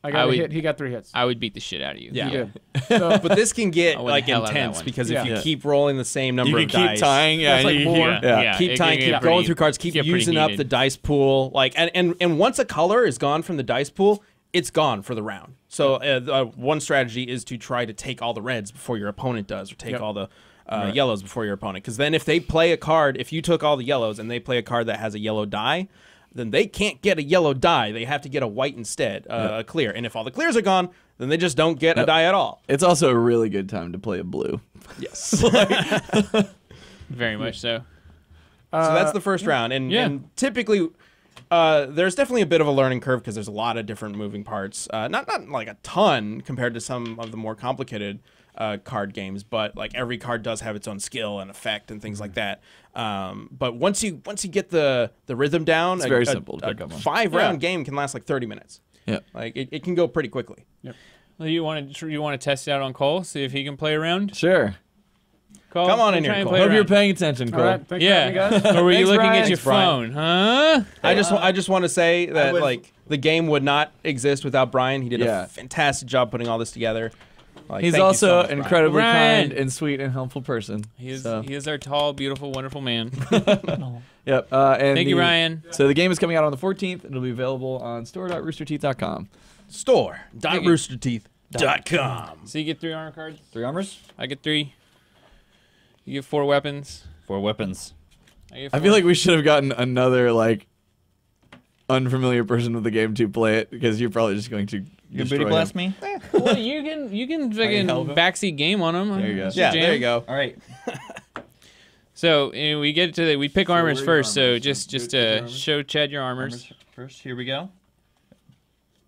I got a would- hit. He got 3 hits. I would beat the shit out of you. Yeah. He did. So, But this can get I went like hell out of that intense one. because Yeah. if you Yeah. keep rolling the same number You of can keep dice, tying. Yeah. That's like you- war. Yeah. keep it tying, can keep get going pretty- through cards, keep get pretty using up heated. the dice pool. Like and once a color is gone from the dice pool, it's gone for the round. So one strategy is to try to take all the reds before your opponent does, or take Yep. all the yellows before your opponent. Because then if they play a card, if you took all the yellows and they play a card that has a yellow die, then they can't get a yellow die. They have to get a white instead, a clear. And if all the clears are gone, then they just don't get a die at all. It's also a really good time to play a blue. Yes. Very much so. So that's the first round, and, Yeah. and typically there's definitely a bit of a learning curve because there's a lot of different moving parts. Not like a ton compared to some of the more complicated card games, but like every card does have its own skill and effect and things like that. But once you get the rhythm down, It's very simple to pick up on. 5-round game can last like 30 minutes. Yeah. Like it can go pretty quickly. Well, you want to test it out on Cole, see if he can play around? Sure. Cole, Come on in try here, and Cole. play Hope you're around. paying attention, Cole. all right, thanks for having me, Yeah. guys. Or were you Thanks, looking Brian. at your Thanks, Brian. phone, huh? I just want to say that was- like the game would not exist without Brian. He did Yeah. a fantastic job putting all this together. Like, He's thank you also so much, an Brian. incredibly Brian. kind and sweet and helpful person. He is So, our tall, beautiful, wonderful man. yep. And Thank you, Ryan. So the game is coming out on the 14th. It'll be available on store.roosterteeth.com. Store.roosterteeth.com. So you get 3 armor cards. 3 armors, I get 3. You get 4 weapons. 4 weapons. I get I 4. feel like we should have gotten another like unfamiliar person with the game to play it because you're probably just going to You destroy booty blast him. me? Well, you can fucking help him? backseat game on them. There you go. Yeah, there you go. All right. So we get to we pick armors where are your first. So armors? just Good armors? show Chad your armors. First, here we go.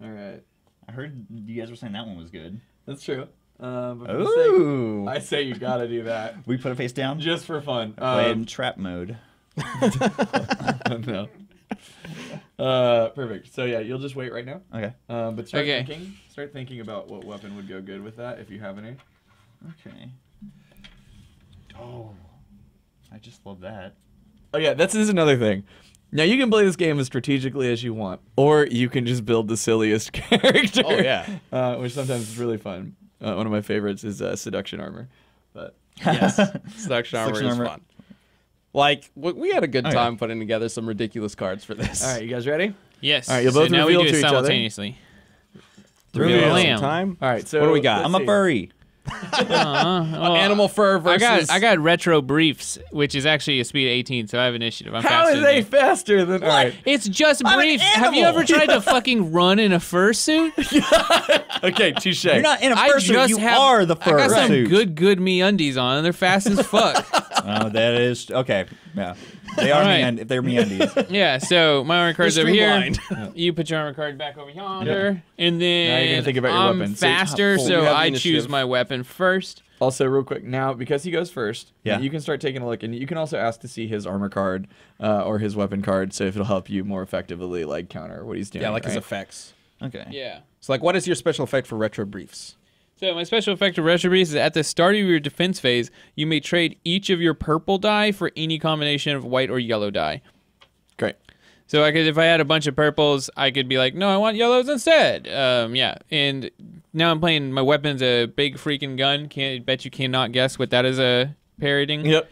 All right. I heard you guys were saying that one was good. That's true. But for the Ooh. sake, I say you gotta do that We put a face down? just for fun. Play in trap mode. No. Perfect. So yeah, you'll just wait right now. Okay. But start Okay. thinking. Start thinking about what weapon would go good with that if you have any. Okay. Oh. I just love that. Oh yeah, this is another thing. Now you can play this game as strategically as you want, or you can just build the silliest character. Oh, yeah. Which sometimes is really fun. One of my favorites is seduction armor. But Yes, seduction armor Seduction is armor. fun. Like we had a good Oh, yeah. time putting together some ridiculous cards for this. all right, you guys ready? Yes. All right, you'll so both now we reveal do to it each other. simultaneously. Reveal Blam. some time. All right. So What do we got? let's I'm a see. furry. Animal fur versus. I got retro briefs, which is actually a speed of 18, so I have initiative. I'm How faster are than they you. faster than? All right. It's just I'm an briefs. Have you animal. ever tried to fucking run in a fursuit? Okay, touche. You're not in a I fursuit. just You have, are the I got some fursuit. good me undies on, and they're fast as fuck. Oh, that is okay. Yeah, they are All right. me. They're me undies. Yeah, so my armor card's over here. streamlined. You put your armor card back over yonder, and Now you're then gonna think about your I'm weapon. So faster, you so have I initiative. choose my weapon first. Also, real quick, now because he goes first, Yeah. you can start taking a look, and you can also ask to see his armor card or his weapon card, so if it'll help you more effectively, like counter what he's doing. Yeah, like his right? effects. Okay. Yeah. So, like, what is your special effect for retro briefs? So my special effect of retro briefs is at the start of your defense phase, you may trade each of your purple die for any combination of white or yellow die. Great. So if I had a bunch of purples, I could be like, no, I want yellows instead. Yeah, and now I'm playing my weapon's a big freaking gun. Bet you cannot guess what that is parodying. Yep.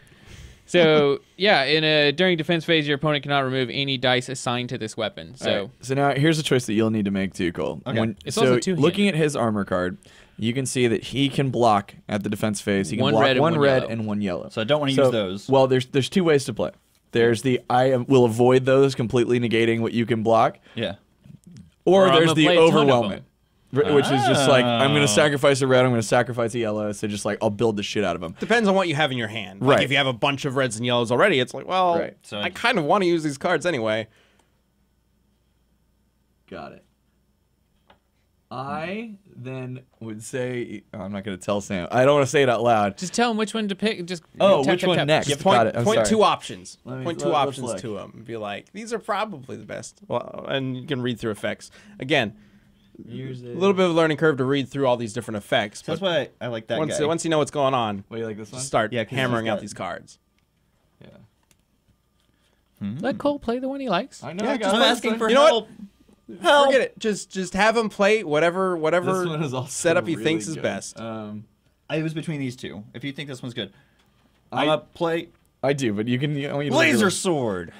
So yeah, during defense phase, your opponent cannot remove any dice assigned to this weapon. So All right. So now here's a choice that you'll need to make too, Cole. Okay. It's so also two-handed. looking at his armor card, you can see that he can block at the defense phase. He can One block red and one one red yellow. and one yellow. So I don't want to So, use those. Well, there's two ways to play. There's the will avoid those, completely negating what you can block, Yeah. or I'm there's gonna the play a ton of overwhelming, which is just like I'm going Oh. to sacrifice a red, I'm going to sacrifice a yellow, so just like I'll build the shit out of them. Depends on what you have in your hand. Right. Like, if you have a bunch of reds and yellows already, it's like, well, Right. So- I kind of want to use these cards anyway. Got it. I then would say I'm not going to tell Sam. I don't want to say it out loud. just tell him which one to pick. Just Oh, tap, which tap, one tap. next? Yeah, Got it. I'm point sorry. two options. Let me- Point two let's options look. to them. Be like, these are probably the best. Well, and you can read through effects. Again, a little bit of a learning curve to read through all these different effects. That's But why I like that once, guy. once you know what's going on, Wait, you like this one? just start Yeah, 'cause hammering he's out got- these cards. Yeah. Let Cole play the one he likes. I know. Yeah, I just got I'm it. asking for You know what? help. Forget it. Just have him play whatever This one is also setup he really thinks is good. best. I was between these two. If you think this one's good, I- I'm a play I do, but you can. I want you to look at laser it. sword.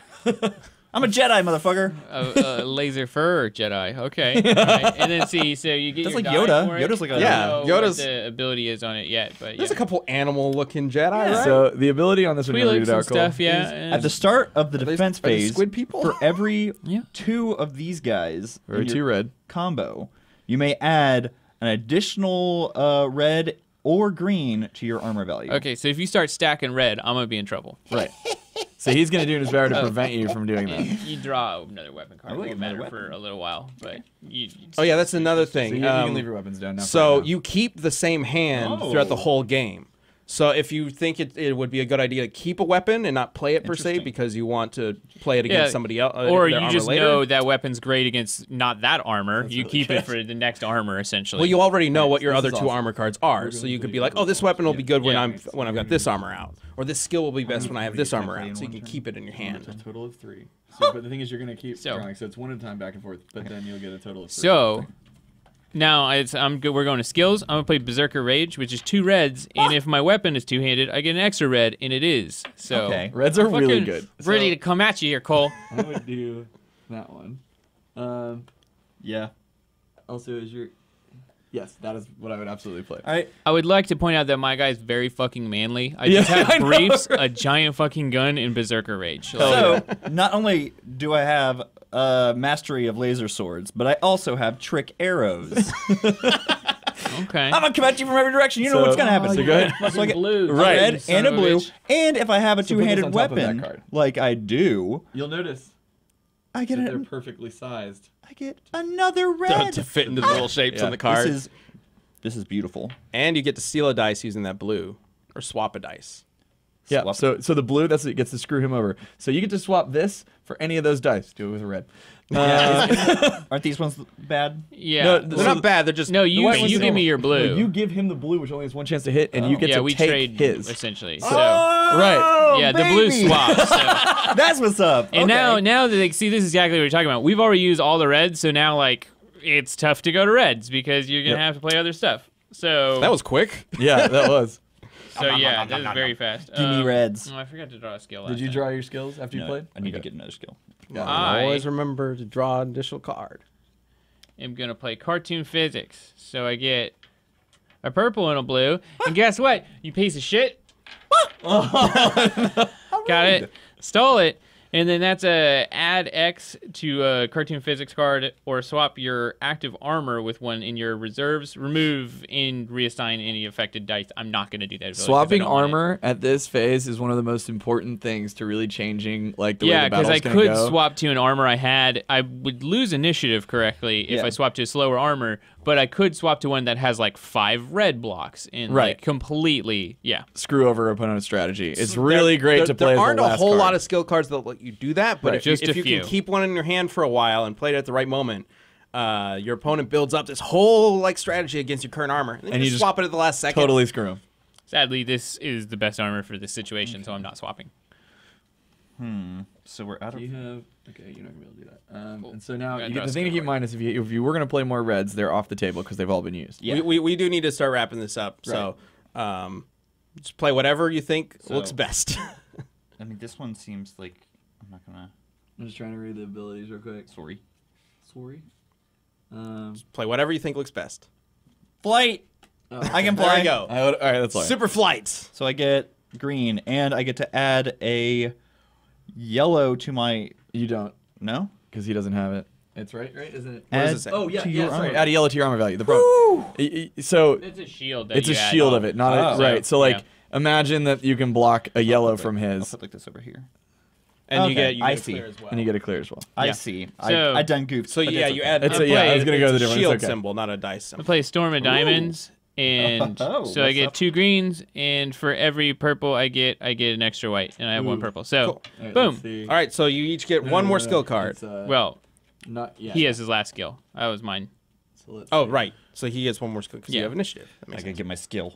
I'm a Jedi, motherfucker. Laser fur Jedi. Okay. All right. And then see, so you get That's your like die Yoda. for it. Yoda's like a- I Yeah, don't know Yoda's- what the ability is on it yet, but There's yeah. a couple animal-looking Jedi, right? So the ability on this one, you wanna read Twi'leks it out, and Cole? stuff, yeah. and- At the start of the they- defense are they phase, squid people? for every Yeah. 2 of these guys Or in your two red. combo, you may add an additional red or green to your armor value. Okay, so if you start stacking red, I'm gonna be in trouble. Right. So he's gonna do his better to prevent you from doing that. You draw another weapon card. It like won't another matter weapon. for a little while, but you. Oh yeah, that's another thing. So you can leave your weapons down now. So for now. you keep the same hand Oh. throughout the whole game. So if you think it would be a good idea to keep a weapon and not play it per se Interesting. because you want to play it against somebody else, or their you armor just later. know that weapon's great against not that armor. You keep it for the next armor, essentially. Well, you already know what your this other is two awesome. armor cards are, so you could be like, "Oh, this weapon will be good when Yeah. I've got this armor out," or "This skill will be best when I have this armor out," so you can keep it in your a hand. total of 3. So, but the thing is, you're gonna keep So- drawing. So it's one at a time, back and forth. But then you'll get a total of 3. So now I'm good. We're going to skills. I'm gonna play Berserker Rage, which is 2 reds, and if my weapon is 2-handed, I get an extra red, and it is. So Okay. Reds are really fucking good. Ready to come at you here, Cole. I would do that one. Yeah. Also, is your yes, that is what I would absolutely play. All right. I would like to point out that my guy's very fucking manly. I just Yeah, I have know, briefs, a giant fucking gun, and Berserker Rage. Like, So, not only do I have mastery of laser swords, but I also have trick arrows. Okay. I'm gonna come at you from every direction. You know what's gonna happen. So go ahead. Fucking So I get blue. a Right. red Son and a of blue, bitch. and if I have a So put this two-handed on top of that weapon, card. like I do, You'll notice I get that they're a, perfectly sized. I get another red. To fit into the little shapes Yeah. on the card. This is beautiful. And you get to steal a dice using that blue, or swap a dice. Yeah. Swap So the blue, that's what gets to screw him over. So you get to swap this for any of those dice. Do it with a red. Aren't these ones bad? Yeah. No, They're not bad. They're just No, you white ones you are give me normal. your blue. You give him the blue, which only has one chance to hit, and you get yeah, to we take trade his. essentially. So Right. yeah, the blue baby. swaps. So. That's what's up. And Okay. now that they see this is exactly what you're talking about. We've already used all the reds, so now like it's tough to go to reds because you're gonna Yep. have to play other stuff. So That was quick. Yeah, that was. so yeah, that is very fast. Give me reds. Oh, I forgot to draw a skill. Did last you time. draw your skills after you No, played? I need to Okay. get another skill. I- Always remember to draw an additional card. I'm gonna play cartoon physics, so I get a purple and a blue. And guess what? You piece of shit. Got it. Stole it. And then that's a add X to a cartoon physics card, or swap your active armor with one in your reserves. Remove and reassign any affected dice. I'm not gonna do that. Ability 'cause I Swapping don't want it. armor at this phase is one of the most important things to really changing like the way Yeah, the because battle's I gonna could go. swap to an armor I had. I would lose initiative correctly if Yeah. I swapped to a slower armor, but I could swap to one that has like 5 red blocks and Right. like completely, yeah. Screw over opponent's strategy. It's really great there, to play. There as the aren't a last whole card. lot of skill cards that let you do that, but Right. if you, Just if a you few. can keep one in your hand for a while and play it at the right moment, your opponent builds up this whole like strategy against your current armor, and then And you you just just swap it at the last second. totally screw him. Sadly, this is the best armor for this situation, so I'm not swapping. So we're out of. You have okay. You're not gonna be able to do that. And so now gotta you draw get, the a thing to skill keep in mind is if you were gonna play more reds, they're off the table because they've all been used. Yeah. We do need to start wrapping this up. So just play whatever you think looks best. I mean, this one seems like I'm not gonna. I'm just trying to read the abilities real quick. Sorry. Sorry. Play whatever you think looks best. Flight. I can There fly. you go. all right, that's fine. Super flights. So I get green, and I get to add a yellow to my. You don't No. because he doesn't have it. It's right, isn't it? What does Add it say? Oh yeah, to yeah. your Sorry, armor. add a yellow to your armor value. The problem. So It's a shield. That it's a you add shield on. of it, not Oh. a, right. So like, Yeah. imagine that you can block a yellow from I'll his, put like this over here. And you Okay, get I a see. clear as well. and you get a clear as well. I Yeah. see. So- I done goofed. So but yeah, that's you okay. add. It's a, a, yeah, I was it's gonna go a the difference. shield Okay. symbol, not a dice I symbol. play Storm of Diamonds, and Oh, so I what's get up? 2 greens, and for every purple I get an extra white, and I have 1 purple. So, Cool. All right, boom. let's see. All right, so you each get one more skill card. It's, Well, not yeah. he has his last skill. That was mine. So let's Oh, see. right. So he gets one more skill because you Yeah. have initiative. That I makes gotta sense. get my skill.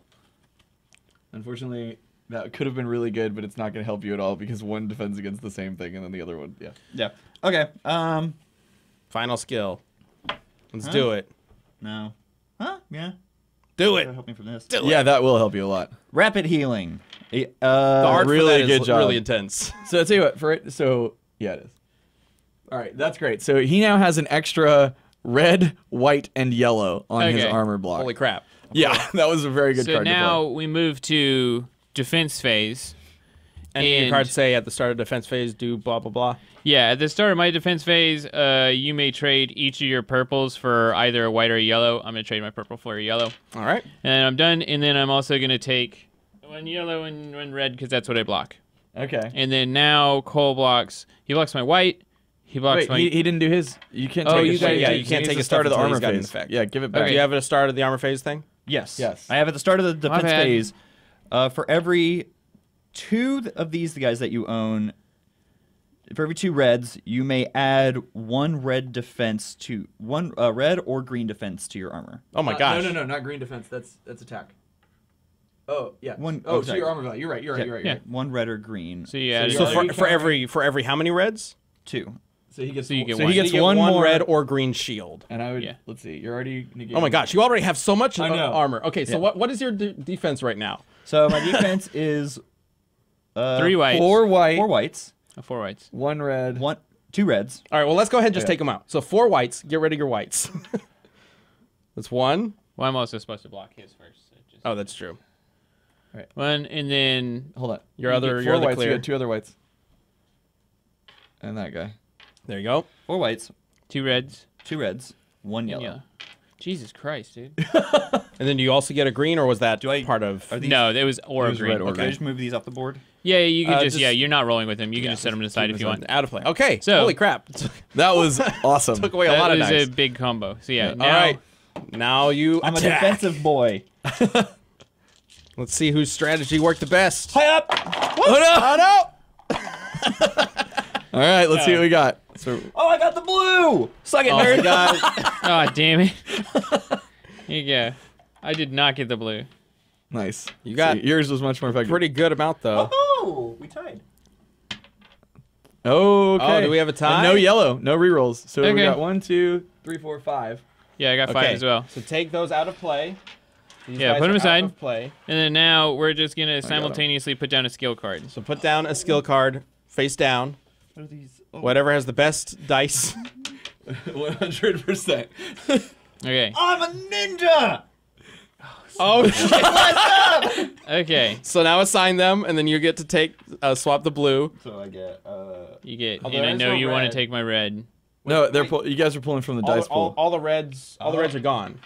Unfortunately, that could have been really good, but it's not going to help you at all because one defends against the same thing, and then the other one, yeah. Yeah. Okay. Final skill. Let's do it. No. Huh? Yeah. Do That'll it. help me from this. Yeah, that will help you a lot. Rapid healing. The art really for that good is job. really intense. So I'll tell you what, for it, so yeah, it is. All right, that's great. So he now has an extra red, white, and yellow on his Okay. armor block. Holy crap. Yeah, that was a very good So card now to we move to defense phase. And your And- cards say at the start of defense phase, do blah, blah, blah. Yeah, at the start of my defense phase, you may trade each of your purples for either a white or a yellow. I'm going to trade my purple for a yellow. All right. And I'm done, and then I'm also going to take 1 yellow and 1 red because that's what I block. play. Okay. And then now Cole blocks. He blocks my white. He blocks Wait, my. he didn't do his. You can't Oh, take you his guys- shit. yeah, you can't It's take the his start of the stuff until armor he's got an phase. effect. Yeah, give it back. Do you have it at the start of the armor phase thing? Yes. Yes. I have at the start of the defense bad. phase, for every 2 of these guys that you own, for every 2 reds, you may add 1 red defense to 1 red or green defense to your armor. Oh my gosh. No, not green defense. That's attack. Oh yeah. One- Oh, oh, so sorry. your armor value. You're right. You're right. You're right. Yeah. You're right. 1 red or green. So you add. So Are you for every how many reds? 2. So he gets. So you get so one. he gets You get one more red or green shield. And I would. Yeah. Let's see. You're already. Negating. Oh my gosh, you already have so much I know. armor. Okay, so Yeah. what is your defense right now? So my defense is 3 whites. 4 white. 4 whites, 4 whites. 1 red. 2 reds. All right, well, let's go ahead and just Okay. take them out. So 4 whites, get rid of your whites. That's 1. Well, I'm also supposed to block his first. So just Oh, that's true. 1, and then Hold on. Your You other- get your 4 other whites. clear. You got 2 other whites. And that guy. There you go. 4 whites, 2 reds. 2 reds, 1 Yeah. yellow. Jesus Christ, dude. And then do you also get a green, or was that Do I- part of? Are these, No, it was or It was green. red or Can I just move these off the board? Yeah, you can just- yeah, you're not rolling with them. You can just set them aside if you want. Out of play. Okay. So- holy crap! That was awesome. Took away a That lot of was dice. a big combo. So yeah, All now right. Now you I'm a attack. defensive boy. Let's see whose strategy worked the best. High up! Oh no! All right, let's see what we got. So, Oh, I got the blue! Suck it, Oh my nerd! god! Oh, damn it. Here you go. I did not get the blue. nice. You got See, yours was much more effective. Pretty good amount though. Oh, we tied. Okay. Oh, do we have a tie? And no yellow, no rerolls. So we Okay. got 1, 2, 3, 4, 5. Yeah, I got 5 Okay. as well. So take those out of play. These Yeah, guys put 'em are aside. Out of play. And then now we're just going to 'em. simultaneously put down a skill card. So put down a skill card face down. What are these? Oh. Whatever has the best dice. 100%. Okay. I'm a ninja! Oh shit! Okay. So now assign them, and then you get to take swap the blue. So I get, You get, Oh, and there I is know no you want red. to take my red. No, you guys are pulling from the dice pool. All the reds. All the reds are gone.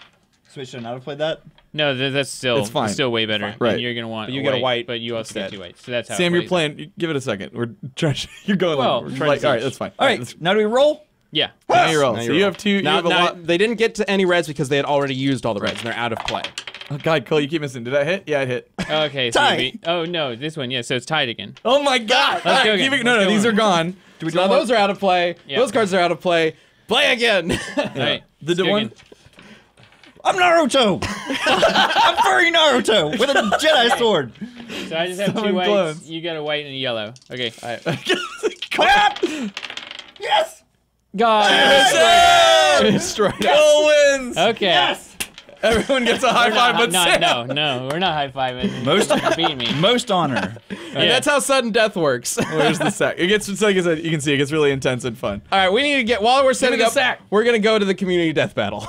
switch to not have played that? No, that's still It's fine. still way better. Right. And you're gonna want. But you get a white but you also get instead. 2 whites. So that's how. Sam, it you're plays. playing. Give it a second. We're trying. You're going. Well, like, we're like, trying to all right, see. that's fine. All right, now do we roll? Yeah. Now you roll. Now So you you roll. have 2. You Now, have a now lot. they didn't get to any reds because they had already used all the reds, and they're out of play. Oh God, Cole, you keep missing. Did I hit? Yeah, I hit. Okay. So Tie. you beat, oh no, this one. Yeah. So it's tied again. Oh my God! Let's go Keep again. it- no, Let's no, go these on. are gone. Do we So now those are out of play. Yeah. Those cards are out of play. Play again. All right. The let's go one. again. I'm Naruto! I'm furry Naruto with a Jedi sword! So I just have 2 Summon whites. clones. You got a white and a yellow. Okay. Yes! God. Destroyed. Cole wins. Okay. Yes! Everyone gets a high five, but Sam. no, we're not high fiving. Most- You're beating me. Most honor. And that's how sudden death works. Where's the sack? It gets, like I said, you can see it gets really intense and fun. All right, we need to get while we're setting the up. sack. We're gonna go to the community death battle.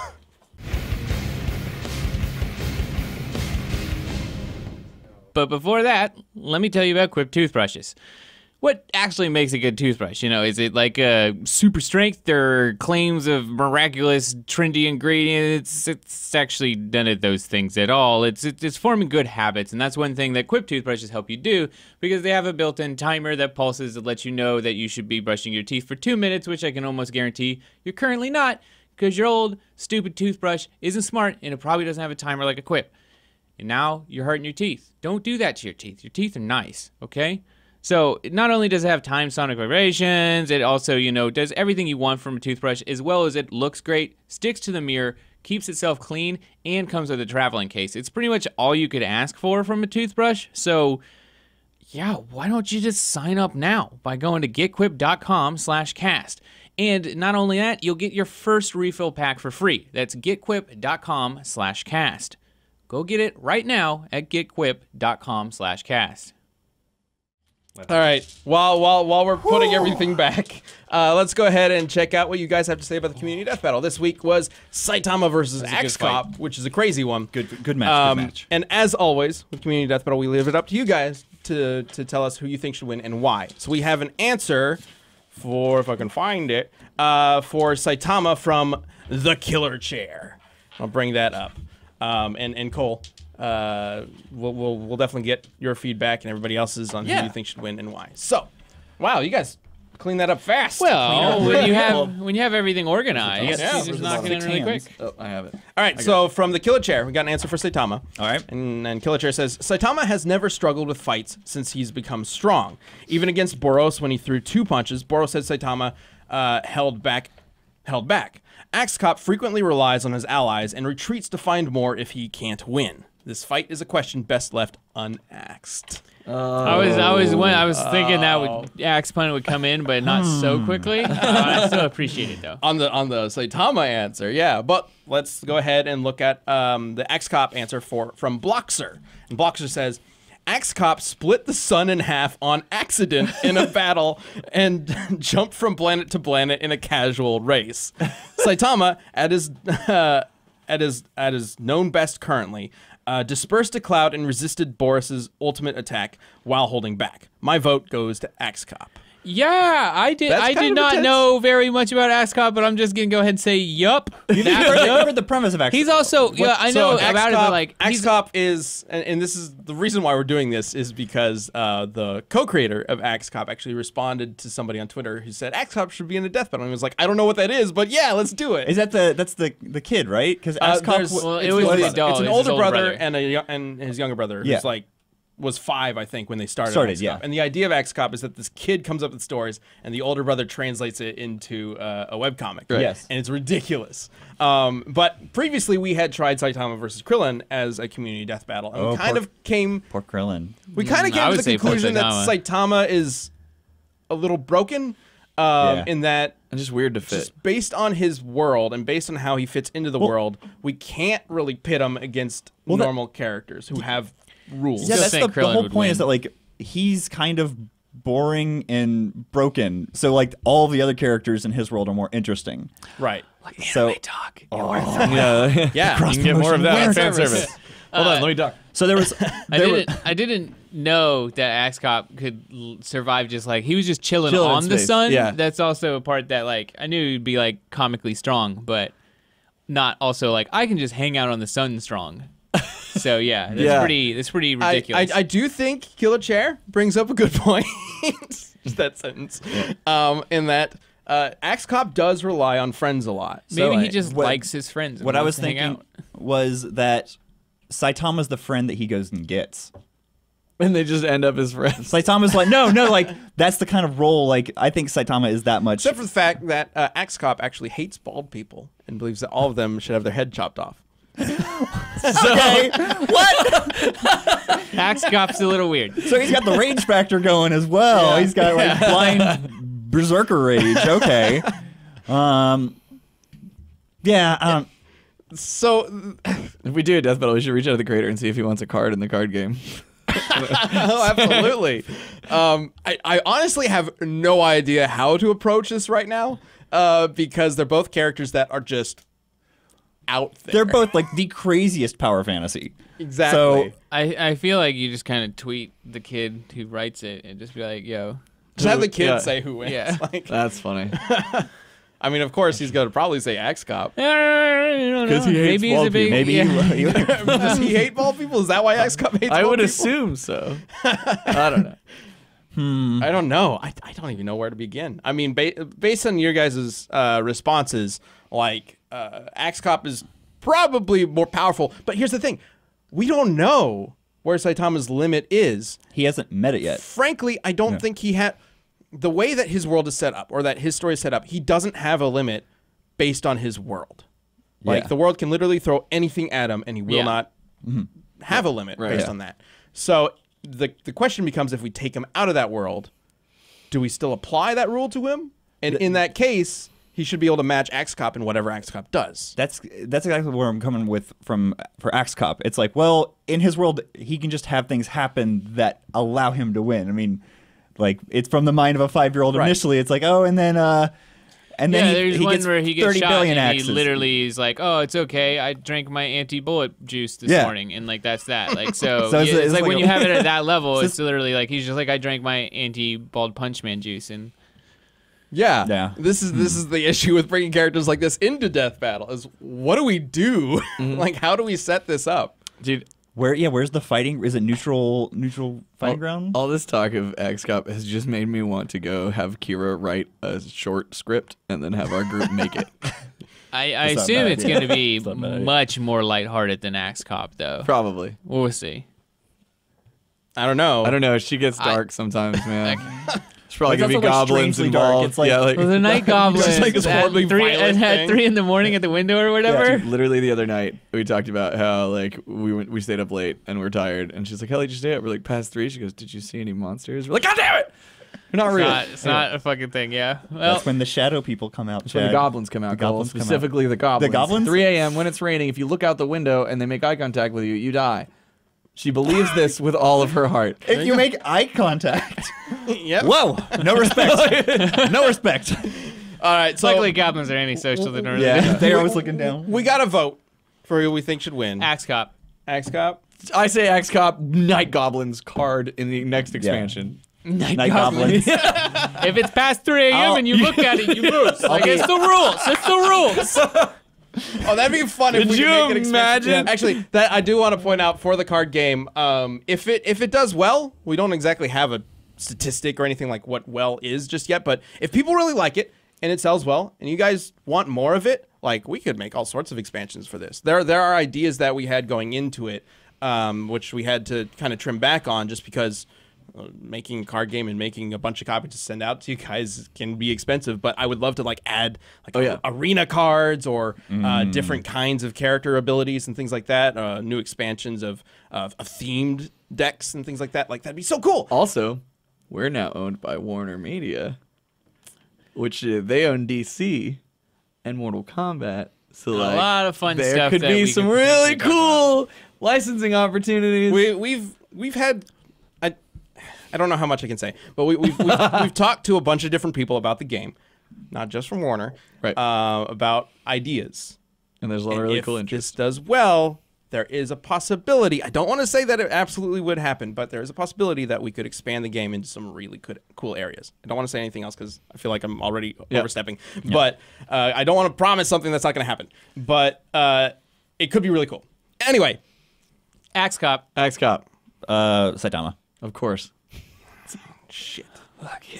But before that, let me tell you about Quip toothbrushes. What actually makes a good toothbrush? You know, is it like super strength or claims of miraculous, trendy ingredients? It's actually none of those things at all. It's forming good habits, and that's one thing that Quip toothbrushes help you do because they have a built-in timer that pulses to let you know that you should be brushing your teeth for 2 minutes, which I can almost guarantee you're currently not because your old, stupid toothbrush isn't smart and it probably doesn't have a timer like a Quip. And now you're hurting your teeth. Don't do that to your teeth. Your teeth are nice, okay? So not only does it have time sonic vibrations, it also, you know, does everything you want from a toothbrush, as well as it looks great, sticks to the mirror, keeps itself clean, and comes with a traveling case. It's pretty much all you could ask for from a toothbrush. So yeah, why don't you just sign up now by going to getquip.com/cast. And not only that, you'll get your first refill pack for free. That's getquip.com/cast. Go get it right now at getquip.com/cast. All right. While we're putting everything back, let's go ahead and check out what you guys have to say about the community death battle. This week was Saitama versus That's a good Axe Cop, which is a crazy one. Good match, good match. And as always, with community death battle, we leave it up to you guys to tell us who you think should win and why. So we have an answer for, if I can find it, for Saitama from the Killer Chair. I'll bring that up. And Cole, we'll definitely get your feedback and everybody else's on who you think should win and why. So, wow, you guys clean that up fast. Well, when you have everything organized, Yeah. you just knock it in really quick. Oh, I have it. All right, so from the Killer Chair, we got an answer for Saitama. All right. And Killer Chair says, Saitama has never struggled with fights since he's become strong. Even against Boros when he threw 2 punches, Boros said Saitama held back. Axe Cop frequently relies on his allies and retreats to find more if he can't win. This fight is a question best left unasked. I was thinking that Axe Pun would come in, but not so quickly. I still appreciate it though. On the Saitama answer, yeah. But let's go ahead and look at the Axe Cop answer from Bloxer. And Bloxer says, Axe Cop split the sun in half on accident in a battle and jumped from planet to planet in a casual race. Saitama, at his known best currently, dispersed a cloud and resisted Boros's ultimate attack while holding back. My vote goes to Axe Cop. Yeah, I did. That's I kind did of not intense. know very much about AXCOP, but I'm just gonna go ahead and say, yup. You heard the premise of He's also, yeah, I know about it, but like, he's, AXCOP is, and this is the reason why we're doing this is because the co-creator of AXCOP actually responded to somebody on Twitter who said AXCOP should be in a death battle. And he was like, I don't know what that is, but yeah, let's do it. Is that that's the kid, right? Because There's- well, it it's was an the older- dog, It's an it's his older older brother, brother. and his younger brother Yeah. who's like was 5, I think, when they started AXCOP. Yeah. And the idea of AXCOP is that this kid comes up with stories, and the older brother translates it into a webcomic. Right. Yes. And it's ridiculous. But previously, we had tried Saitama versus Krillin as a community death battle, and we kind of came Poor Krillin. we kind of I came to would the say poor conclusion that Saitama is a little broken in that And just weird to fit. just based on his world and based on how he fits into the world, we can't really pit him against normal characters who have rules. Yeah, Still that's think the Krillin whole would point win. is that like he's kind of boring and broken. So like all the other characters in his world are more interesting. Right. So talk. yeah. Yeah. You can get more of that. Fan service. Hold on, let me talk. so there was I didn't know that AXCOP could survive just like he was just chilling Chilling in on the space, sun. yeah. That's also a part that like I knew he'd be like comically strong, but not also like I can just hang out on the sun strong. So yeah, that's Yeah. pretty ridiculous. I do think Killer Chair brings up a good point. Just that sentence. In that AXCOP does rely on friends a lot. Maybe So, he just what- likes his friends. And what I wants was to hang thinking out. was that Saitama's the friend that he goes and gets. And they just end up as friends. Saitama's like, no, like that's the kind of role. Like I think Saitama is that much. Except for the fact that AXCOP actually hates bald people and believes that all of them should have their head chopped off. Okay, what? AXCOP's a little weird. So he's got the rage factor going as well. He's got like blind berserker rage. Okay. Yeah. So, If we do a death battle, we should reach out to the creator and see if he wants a card in the card game. oh, absolutely. I honestly have no idea how to approach this right now because they're both characters that are just out there. They're both like the craziest power fantasy. Exactly. So I feel like you just kind of tweet the kid who writes it and just be like, yo. just have the kid Yeah. say who wins. Yeah. Like, That's funny. I mean, of course, he's going to probably say AXCOP. Because he hates Maybe he's a bald big. maybe yeah. Does he hate bald people? Is that why AXCOP hates I bald would people? assume so. I don't know. I don't know. I don't even know where to begin. I mean, based on your guys' responses, like AXCOP is probably more powerful. But here's the thing: we don't know where Saitama's limit is. he hasn't met it yet. Frankly, I don't think he had the way that his world is set up, or that his story is set up. He doesn't have a limit based on his world. Like Yeah. the world can literally throw anything at him, and he will Yeah. not have a limit based Yeah. on that. So the question becomes: if we take him out of that world, do we still apply that rule to him? And in that case, he should be able to match AXCOP in whatever AXCOP does. That's exactly where I'm coming with for AXCOP. It's like, well, in his world, he can just have things happen that allow him to win. I mean, like it's from the mind of a 5-year-old Right. initially. It's like, oh, and then Yeah, there's he one gets where he gets 30 shot billion and axes. he literally is like, "Oh, it's okay. I drank my anti-bullet juice this Yeah. morning," and like that's that. Like so, So yeah, it's like when a- you have it at that level, So it's literally like he's just like, "I drank my anti-bald punch man juice," and Yeah. Yeah. This is the issue with bringing characters like this into death battle is what do we do? Like how do we set this up? Dude, where's the fighting? Is it neutral fighting ground? all this talk of XCOP has just made me want to go have Kira write a short script and then have our group make it. I not a assume bad it's idea. going to be not a bad idea. much more lighthearted than Axe Cop, though. Probably. We'll see. I don't know. I don't know. She gets dark sometimes, man. It's probably It's gonna be also, like, goblins strangely dark. involved. It's like- yeah, like Well, the night goblins Just like this horribly at three, violent at thing. 3 in the morning at the window or whatever. Dude, literally the other night we talked about how like we stayed up late and we're tired and she's like, "How late did you stay up?" We're like past 3. She goes, "Did you see any monsters?" We're like, "God damn it, they're not real." It's not a fucking thing, yeah. Well, That's when the shadow people come out. That's when the Chad. goblins come out. The goblins Cole. come out. Specifically the goblins. The goblins? 3 a.m. when it's raining. If you look out the window and they make eye contact with you, you die. She believes this with all of her heart. If you make eye contact. Yep. Whoa! No respect. No respect. All right. So luckily, goblins are antisocial. They don't really Yeah, they're always looking down. we got to vote for who we think should win. Axe Cop. AXCOP. I say XCOP Night Goblins card in the next expansion. Night goblins. If it's past 3 a.m. and you look at it, you lose. Like, it's the rules. It's the rules. Oh, that'd be fun if Could we could you make it imagine? Actually, that I do want to point out for the card game. If it does well, we don't exactly have a statistic or anything like what well is just yet. But if people really like it and it sells well, and you guys want more of it, like we could make all sorts of expansions for this. There are ideas that we had going into it, which we had to kind of trim back on just because. Making a card game and making a bunch of copies to send out to you guys can be expensive, but I would love to like add like arena cards or different kinds of character abilities and things like that. New expansions of themed decks and things like that. Like that'd be so cool. Also, we're now owned by Warner Media, which they own DC and Mortal Kombat. So A like, lot of fun there stuff. could that be we some could really potentially talk about. cool licensing opportunities. We've had. I don't know how much I can say, but we've talked to a bunch of different people about the game, not just from Warner, Right. About ideas. And there's a lot of really if cool this interest. does well, there is a possibility. I don't want to say that it absolutely would happen, but there is a possibility that we could expand the game into some really cool areas. I don't want to say anything else because I feel like I'm already overstepping. But I don't want to promise something that's not going to happen. But it could be really cool. Anyway, Axe Cop. Axe Cop, Saitama. of course. shit.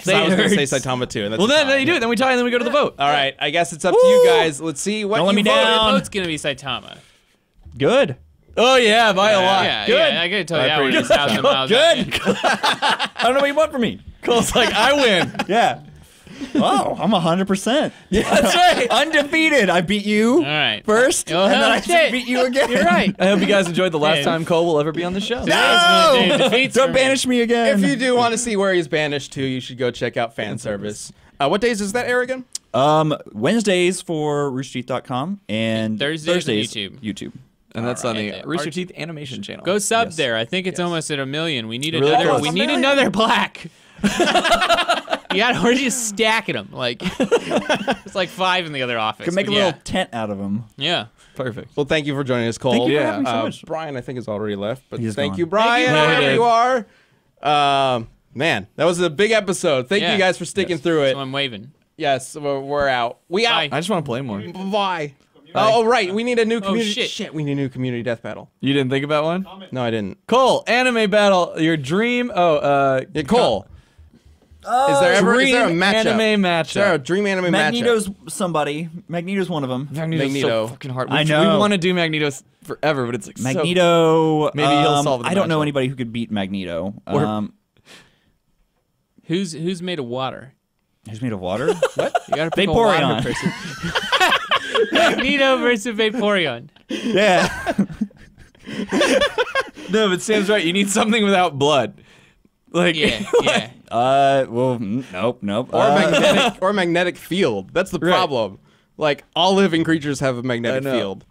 So I was going to say Saitama too. And that's Well, a then tie. you do it. Then we tie, and then we go to the vote. All right, I guess it's up to you guys. Let's see what Don't let you me voted. down. Vote's gonna be Saitama. Good. Oh yeah, by a lot. Yeah, Good. yeah, I gotta tell you that pretty one. good. 1,000 miles. Good. I don't know what you want from me. Cole's like, I win. Yeah. Oh, I'm 100%. Yeah, that's right. Undefeated. I beat you All right. first, Oh, and then hell I shit. beat you again. You're right. I hope you guys enjoyed the last Yeah. time Cole will ever be on the show. Dude, No! defeats Don't for me. banish me again. If you do want to see where he's banished to, you should go check out fan service. What days is that air again? Wednesdays for roosterteeth.com and Thursdays on YouTube. YouTube. And that's on the Alright. Rooster Teeth animation channel. Go sub Yes. there. I think it's almost at 1 million. We need Really another. close. We A need another black. Yeah, we're just stacking them. Like it's like 5 in the other office. Could make a but little tent out of them. Yeah. Perfect. Well, thank you for joining us, Cole. Thank you for Yeah. having me so much. Brian, I think, has already left, but He's thank gone. you, Brian, Thank you, wherever Brian. you are. Man, that was a big episode. Thank Yeah. you guys for sticking through it. So I'm waving. Yes, we're out. We out. Bye. I just want to play more. Bye. Oh, right. We need a new community. shit. We need a new community death battle. You didn't think about one? No, I didn't. Cole, anime battle, your dream. Yeah, Cole. Is there a dream matchup? anime Is there a matchup. dream anime matchup? Magneto's somebody. Magneto's one of them. Magneto's Magneto. so fucking hard. I We know. want to do Magneto forever, but it's like Magneto. Maybe he'll solve the I don't know matchup. anybody who could beat Magneto. Or- Who's made of water? Who's made of water? What? You gotta pick a water Vaporeon. person. Magneto versus Vaporeon. Yeah. No, but Sam's right. You need something without blood. Like Yeah, yeah. Well, nope. Or magnetic field. That's the Right. problem. Like all living creatures have a magnetic know. field.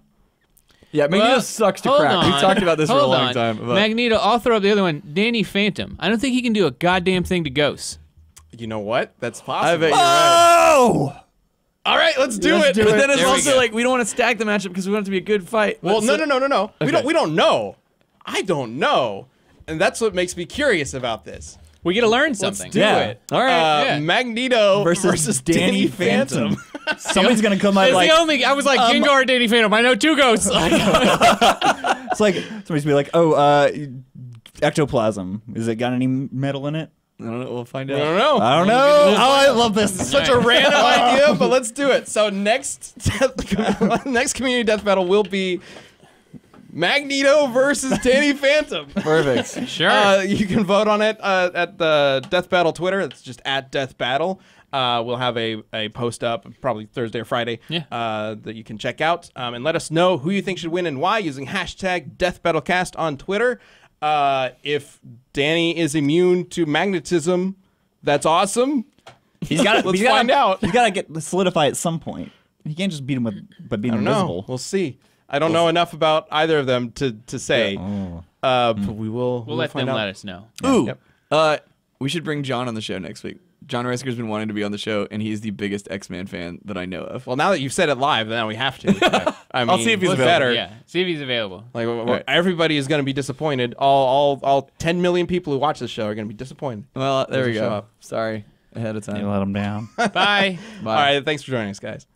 Yeah, Magneto Well, sucks to hold crack. on. We've talked about this for a Hold long on. time. But Magneto, I'll throw up the other one. Danny Phantom. I don't think he can do a goddamn thing to Ghost. You know what? That's I possible. bet you're right. Oh! All right, let's do Let's it. do it. But then it's There we also go. like we don't want to stack the matchup because we want it to be a good fight. Well, So- no. Okay. We don't know. I don't know, and that's what makes me curious about this. We get to learn Let's something. do Yeah. it. All right. Yeah. Magneto Versus Danny Phantom. Phantom. Somebody's gonna come out That's like the only. I was like Gengar or Danny Phantom. I know 2 ghosts. it's like somebody's gonna be like, ectoplasm. Is it got any metal in it? I don't know. We'll find I out. don't know. I don't know. Oh, I love this. Such a random idea, but let's do it. So next community death battle will be Magneto versus Danny Phantom. Perfect. Sure. You can vote on it at the Death Battle Twitter. It's just at Death Battle. We'll have a post up probably Thursday or Friday that you can check out and let us know who you think should win and why using hashtag DeathBattleCast on Twitter. If Danny is immune to magnetism, that's awesome. He's got Let's find out. He's got to get solidify at some point. He can't just beat him by being I don't know. invisible. We'll see. I don't know enough about either of them to say. But we will. we'll let them find out. let us know. Ooh. Yep. We should bring John on the show next week. John Reisinger's been wanting to be on the show, and he's the biggest X-Man fan that I know of. Well, now that you've said it live, now we have to. I mean, I'll see if he's what's available. better. Yeah, see if he's available. Like Right. everybody is going to be disappointed. All 10 million people who watch this show are going to be disappointed. Well, there we Doesn't show go. up. Sorry ahead of time. You let him down. Bye. Bye. All right, thanks for joining us, guys.